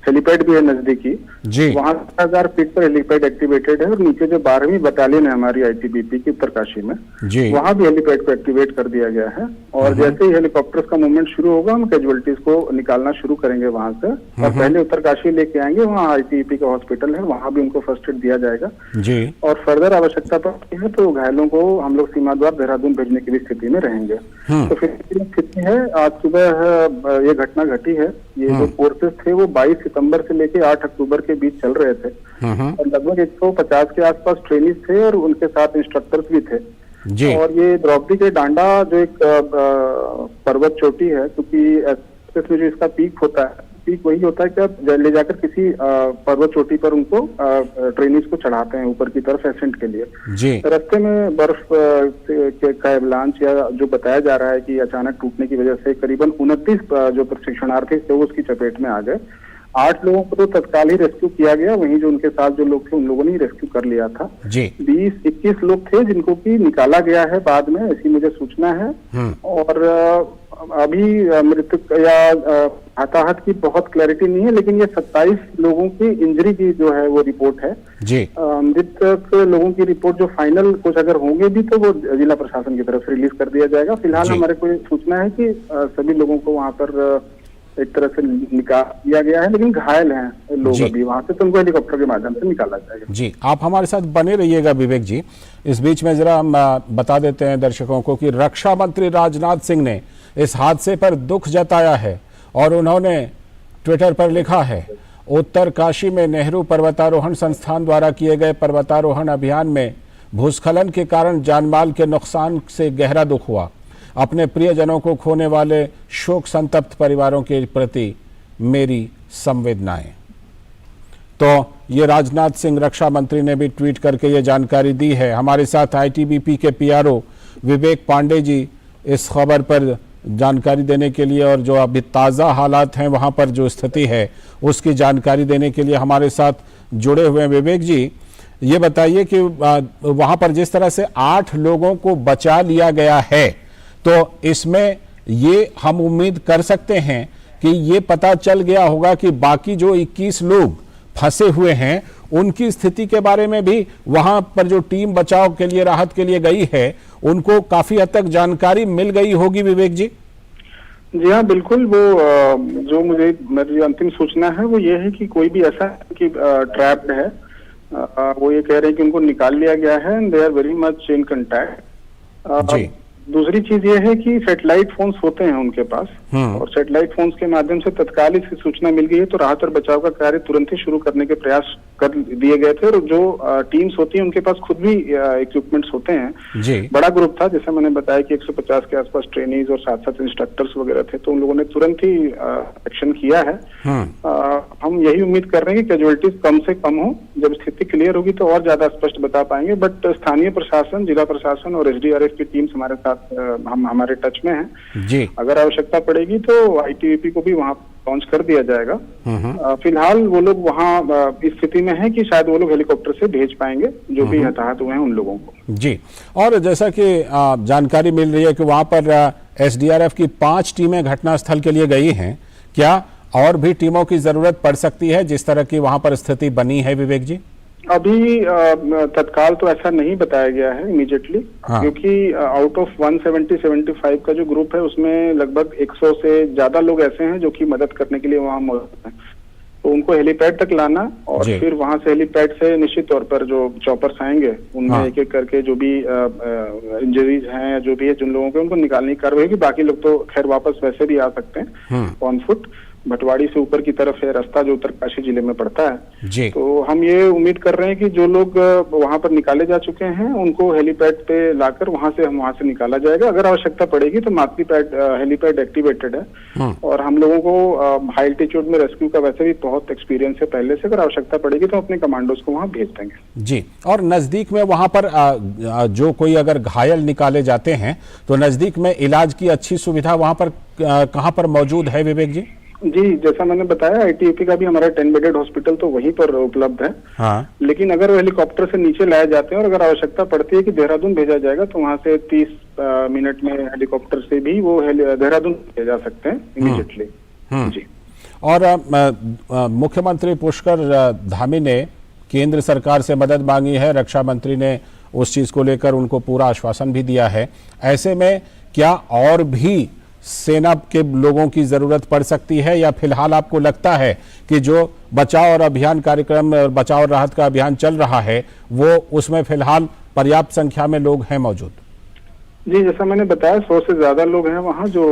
[SPEAKER 16] हेलीपैड भी है नजदीकी
[SPEAKER 1] जी।
[SPEAKER 16] वहाँ 1000 फीट पर हेलीपैड एक्टिवेटेड है और नीचे जो 12वीं बटालियन है हमारी आईटीबीपी की उत्तरकाशी में
[SPEAKER 1] जी।
[SPEAKER 16] वहाँ भी हेलीपैड को एक्टिवेट कर दिया गया है और जैसे ही हेलीकॉप्टर्स का मूवमेंट शुरू होगा हम कैजुअलिटीज को निकालना शुरू करेंगे वहां से और पहले उत्तरकाशी लेके आएंगे, वहाँ आईटीबीपी का हॉस्पिटल है, वहाँ भी उनको फर्स्ट एड दिया जाएगा
[SPEAKER 1] जी।
[SPEAKER 16] और फर्दर आवश्यकता पड़ती है तो घायलों को हम लोग सीमा द्वार देहरादून भेजने की भी स्थिति में रहेंगे। तो फिर स्थिति है, आज सुबह ये घटना घटी है। ये जो फोर्सेस थे वो 22 सितंबर से लेके 8 अक्टूबर के बीच चल रहे थे और लगभग 150 के आसपास ट्रेनिज थे और उनके साथ इंस्ट्रक्टर्स भी थे
[SPEAKER 1] जी।
[SPEAKER 16] और ये द्रौपदी के डांडा जो एक पर्वत चोटी है, क्योंकि जो इसका पीक होता है, पीक वही होता है कि आप ले जाकर किसी पर्वत चोटी पर उनको ट्रेनिज को चढ़ाते हैं ऊपर की तरफ एसेंट के लिए
[SPEAKER 1] जी।
[SPEAKER 16] रास्ते में बर्फ का एवलांच या जो बताया जा रहा है कि अचानक टूटने की वजह से करीबन 29 जो प्रशिक्षणार्थी थे वो उसकी चपेट में आ गए। 8 लोगों को तो तत्काल ही रेस्क्यू किया गया, वहीं जो उनके साथ जो लोग थे उन लोगों ने ही रेस्क्यू कर लिया था
[SPEAKER 1] जी।
[SPEAKER 16] 20-21 लोग थे जिनको की निकाला गया है बाद में, ऐसी मुझे सूचना है। और अभी मृतक या हताहत की बहुत क्लैरिटी नहीं है, लेकिन ये 27 लोगों की इंजरी की जो है वो रिपोर्ट है
[SPEAKER 1] जी।
[SPEAKER 16] मृतक लोगों की रिपोर्ट जो फाइनल कुछ अगर होंगे भी तो वो जिला प्रशासन की तरफ से रिलीज कर दिया जाएगा। फिलहाल हमारे को सूचना है कि सभी लोगों को वहाँ पर एक तरह से निकाल दिया गया है, लेकिन घायल हैं लोग अभी वहाँ से, तो उनको हेलीकॉप्टर के माध्यम से निकाला जाएगा।
[SPEAKER 1] जी, आप हमारे साथ बने रहिएगा विवेक जी। इस बीच में जरा हम बता देते हैं दर्शकों को कि रक्षा मंत्री राजनाथ सिंह ने इस हादसे पर दुख जताया है और उन्होंने ट्विटर पर लिखा है, उत्तरकाशी में नेहरू पर्वतारोहण संस्थान द्वारा किए गए पर्वतारोहण अभियान में भूस्खलन के कारण जानमाल के नुकसान से गहरा दुख हुआ। अपने प्रियजनों को खोने वाले शोक संतप्त परिवारों के प्रति मेरी संवेदनाएं। तो ये राजनाथ सिंह रक्षा मंत्री ने भी ट्वीट करके ये जानकारी दी है। हमारे साथ आईटीबीपी के पीआरओ विवेक पांडे जी इस खबर पर जानकारी देने के लिए और जो अभी ताज़ा हालात हैं वहाँ पर जो स्थिति है उसकी जानकारी देने के लिए हमारे साथ जुड़े हुए हैं। विवेक जी, ये बताइए कि वहाँ पर जिस तरह से 8 लोगों को बचा लिया गया है, तो इसमें ये हम उम्मीद कर सकते हैं कि ये पता चल गया होगा कि बाकी जो 21 लोग फंसे हुए हैं उनकी स्थिति के बारे में भी वहां पर जो टीम बचाव के लिए, राहत के लिए गई है, उनको काफी हद तक जानकारी मिल गई होगी विवेक जी?
[SPEAKER 16] जी हाँ, बिल्कुल। वो जो मेरी अंतिम सूचना है वो ये है कि कोई भी ऐसा कि ट्रैप्ड है, वो ये कह रहे हैं कि उनको निकाल लिया गया है and they are very much in contact. दूसरी चीज ये है कि सैटेलाइट फोन्स होते हैं उनके पास और सैटेलाइट फोन्स के माध्यम से तत्काल इसकी सूचना मिल गई है तो राहत और बचाव का कार्य तुरंत ही शुरू करने के प्रयास कर दिए गए थे। और जो टीम्स होती हैं उनके पास खुद भी इक्विपमेंट्स होते हैं जी। बड़ा ग्रुप था, जैसे मैंने बताया कि 150 के आसपास ट्रेनीज और साथ इंस्ट्रक्टर्स वगैरह थे, तो उन लोगों ने तुरंत ही एक्शन किया है। हम यही उम्मीद कर रहे हैं कि कैजुअलिटीज कम से कम हो। जब स्थिति क्लियर होगी तो और ज्यादा स्पष्ट बता पाएंगे, बट स्थानीय प्रशासन, जिला प्रशासन और एसडीआरएफ की टीम्स हमारे साथ हम हमारे टच में हैं जी। अगर आवश्यकता पड़ेगी तो आईटीबीपी को भी वहाँ लॉन्च कर दिया जाएगा। फिलहाल वो लोग वहाँ इस स्थिति में हैं कि शायद वो लोग हेलीकॉप्टर से भेज पाएंगे जो भी हताहत हुए हैं उन लोगों को
[SPEAKER 1] जी। और जैसा कि जानकारी मिल रही है कि वहाँ पर एसडीआरएफ की 5 टीमें घटनास्थल के लिए गई हैं, क्या और भी टीमों की जरूरत पड़ सकती है जिस तरह की वहाँ पर स्थिति बनी है विवेक जी?
[SPEAKER 16] अभी तत्काल तो ऐसा नहीं बताया गया है इमीडिएटली, क्योंकि आउट ऑफ 175 का जो ग्रुप है उसमें लगभग 100 से ज्यादा लोग ऐसे हैं जो कि मदद करने के लिए वहाँ मौजूद हैं। तो उनको हेलीपैड तक लाना और फिर वहाँ से हेलीपैड से निश्चित तौर पर जो चॉपर्स आएंगे उनमें एक एक करके जो भी इंजरीज हैं, जो भी है जिन लोगों के, उनको निकालने की कार्रवाई होगी। बाकी लोग तो खैर वापस वैसे भी आ सकते हैं ऑन फुट। भटवाड़ी से ऊपर की तरफ है रास्ता जो उत्तरकाशी जिले में पड़ता है जी। तो हम ये उम्मीद कर रहे हैं कि जो लोग वहां पर निकाले जा चुके हैं उनको हेलीपैड पे लाकर वहां से निकाला जाएगा। अगर आवश्यकता पड़ेगी तो हेलीपैड एक्टिवेटेड है और हम लोगों को हाई एल्टीट्यूड में रेस्क्यू का वैसे भी बहुत एक्सपीरियंस है पहले से। अगर आवश्यकता पड़ेगी तो अपने कमांडोज को वहाँ भेज देंगे
[SPEAKER 1] जी। और नजदीक में वहां पर जो कोई अगर घायल निकाले जाते हैं तो नजदीक में इलाज की अच्छी सुविधा वहां पर कहाँ पर मौजूद है विवेक जी?
[SPEAKER 16] जी, जैसा मैंने बताया आईटीबीपी का भी हमारा 10 बेडेड हॉस्पिटल तो वहीं पर उपलब्ध है। लेकिन अगर वो हेलीकॉप्टर से नीचे लाए जाते हैं और अगर आवश्यकता पड़ती है कि देहरादून भेजा जाएगा तो वहां से 30 मिनट में हेलीकॉप्टर से भी वो देहरादून भेजा जा सकते हैं इमीडिएटली जी।
[SPEAKER 1] और मुख्यमंत्री पुष्कर धामी ने केंद्र सरकार से मदद मांगी है, रक्षा मंत्री ने उस चीज को लेकर उनको पूरा आश्वासन भी दिया है। ऐसे में क्या और भी सेना के लोगों की जरूरत पड़ सकती है, या फिलहाल आपको लगता है कि जो बचाव और अभियान कार्यक्रम, बचाव और राहत का अभियान चल रहा है, वो उसमें फिलहाल पर्याप्त संख्या में लोग हैं मौजूद?
[SPEAKER 16] जी, जैसा मैंने बताया 100 से ज्यादा लोग हैं वहाँ जो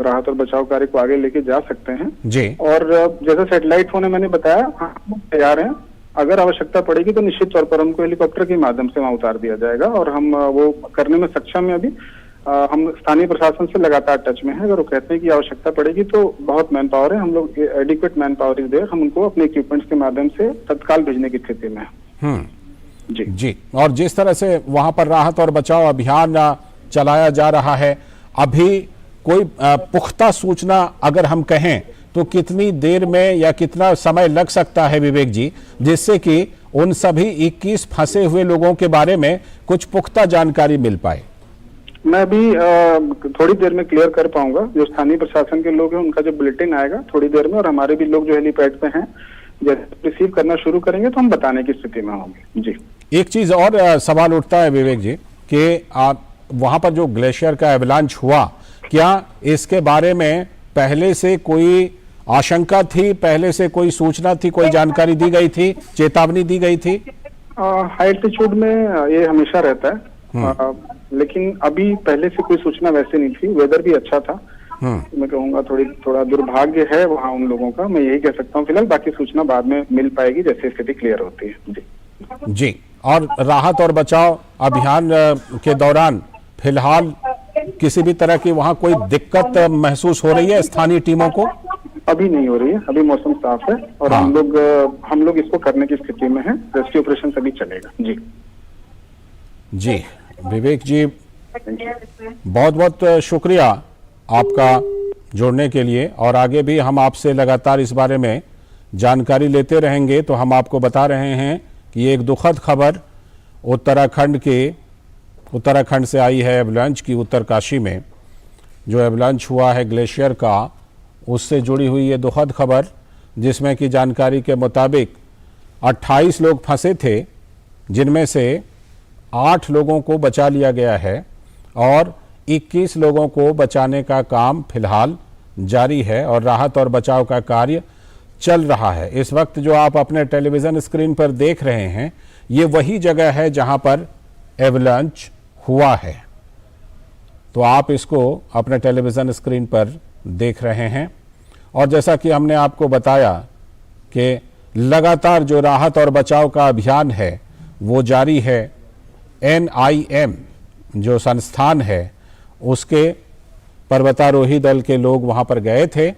[SPEAKER 16] राहत और बचाव कार्य को आगे लेके जा सकते हैं जी। और जैसा सैटेलाइट फोन मैंने बताया, हम तैयार हैं। अगर आवश्यकता पड़ेगी तो निश्चित तौर पर हमको हेलीकॉप्टर के माध्यम से वहाँ उतार दिया जाएगा, और हम वो करने में सक्षम है। अभी हम स्थानीय प्रशासन से लगातार टच में है। अगर वो कहते हैं कि आवश्यकता पड़ेगी तो बहुत मैन पावर है, हम लोग adequate man power is there, हम उनको अपने इक्विपमेंट्स के माध्यम से तत्काल भेजने की स्थिति में है।
[SPEAKER 1] जी जी। और जिस तरह से वहां पर राहत और बचाव अभियान चलाया जा रहा है, अभी कोई पुख्ता सूचना अगर हम कहें तो कितनी देर में या कितना समय लग सकता है विवेक जी, जिससे कि उन सभी 21 फंसे हुए लोगों के बारे में कुछ पुख्ता जानकारी मिल पाए?
[SPEAKER 16] मैं अभी थोड़ी देर में क्लियर कर पाऊंगा। जो स्थानीय प्रशासन के लोग हैं उनका जो बुलेटिन आएगा थोड़ी देर में, और हमारे भी लोग जो हेलीपैड पे हैं जैसे रिसीव करना शुरू करेंगे तो हम बताने की स्थिति में होंगे। जी, एक
[SPEAKER 1] चीज और सवाल उठता है विवेक जी कि वहां पर जो ग्लेशियर का एवलांच हुआ, क्या इसके बारे में पहले से कोई आशंका थी, पहले से कोई सूचना थी, कोई जानकारी दी गई थी, चेतावनी दी गई थी?
[SPEAKER 16] हाई एल्टीट्यूड में ये हमेशा रहता है, लेकिन अभी पहले से कोई सूचना वैसे नहीं थी। वेदर भी अच्छा था। मैं कहूँगा थोड़ा दुर्भाग्य है वहाँ उन लोगों का, मैं यही कह सकता हूँ फिलहाल। बाकी सूचना बाद में मिल पाएगी जैसे स्थिति क्लियर होती है। जी
[SPEAKER 1] जी। और राहत और बचाव अभियान के दौरान फिलहाल किसी भी तरह की वहाँ कोई दिक्कत महसूस हो रही है स्थानीय टीमों को?
[SPEAKER 16] अभी नहीं हो रही है, अभी मौसम साफ है और हम लोग इसको करने की स्थिति में हैं। रेस्क्यू ऑपरेशन अभी चलेगा। जी
[SPEAKER 1] जी। विवेक जी, बहुत बहुत शुक्रिया आपका जुड़ने के लिए, और आगे भी हम आपसे लगातार इस बारे में जानकारी लेते रहेंगे। तो हम आपको बता रहे हैं कि एक दुखद खबर उत्तराखंड से आई है, एवलांच की। उत्तरकाशी में जो एवलांच हुआ है ग्लेशियर का, उससे जुड़ी हुई ये दुखद खबर, जिसमें कि जानकारी के मुताबिक 28 लोग फंसे थे, जिनमें से 8 लोगों को बचा लिया गया है और 21 लोगों को बचाने का काम फिलहाल जारी है और राहत और बचाव का कार्य चल रहा है। इस वक्त जो आप अपने टेलीविज़न स्क्रीन पर देख रहे हैं, ये वही जगह है जहां पर एवलांच हुआ है। तो आप इसको अपने टेलीविज़न स्क्रीन पर देख रहे हैं। और जैसा कि हमने आपको बताया कि लगातार जो राहत और बचाव का अभियान है वो जारी है। NIM जो संस्थान है उसके पर्वतारोही दल के लोग वहाँ पर गए थे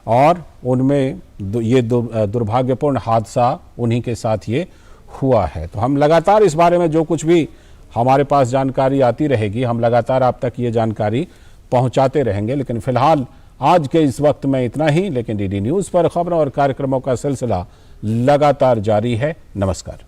[SPEAKER 1] और उनमें ये दुर्भाग्यपूर्ण हादसा उन्हीं के साथ ये हुआ है। तो हम लगातार इस बारे में जो कुछ भी हमारे पास जानकारी आती रहेगी, हम लगातार आप तक ये जानकारी पहुंचाते रहेंगे। लेकिन फिलहाल आज के इस वक्त में इतना ही। लेकिन DD न्यूज़ पर खबरों और कार्यक्रमों का सिलसिला लगातार जारी है। नमस्कार।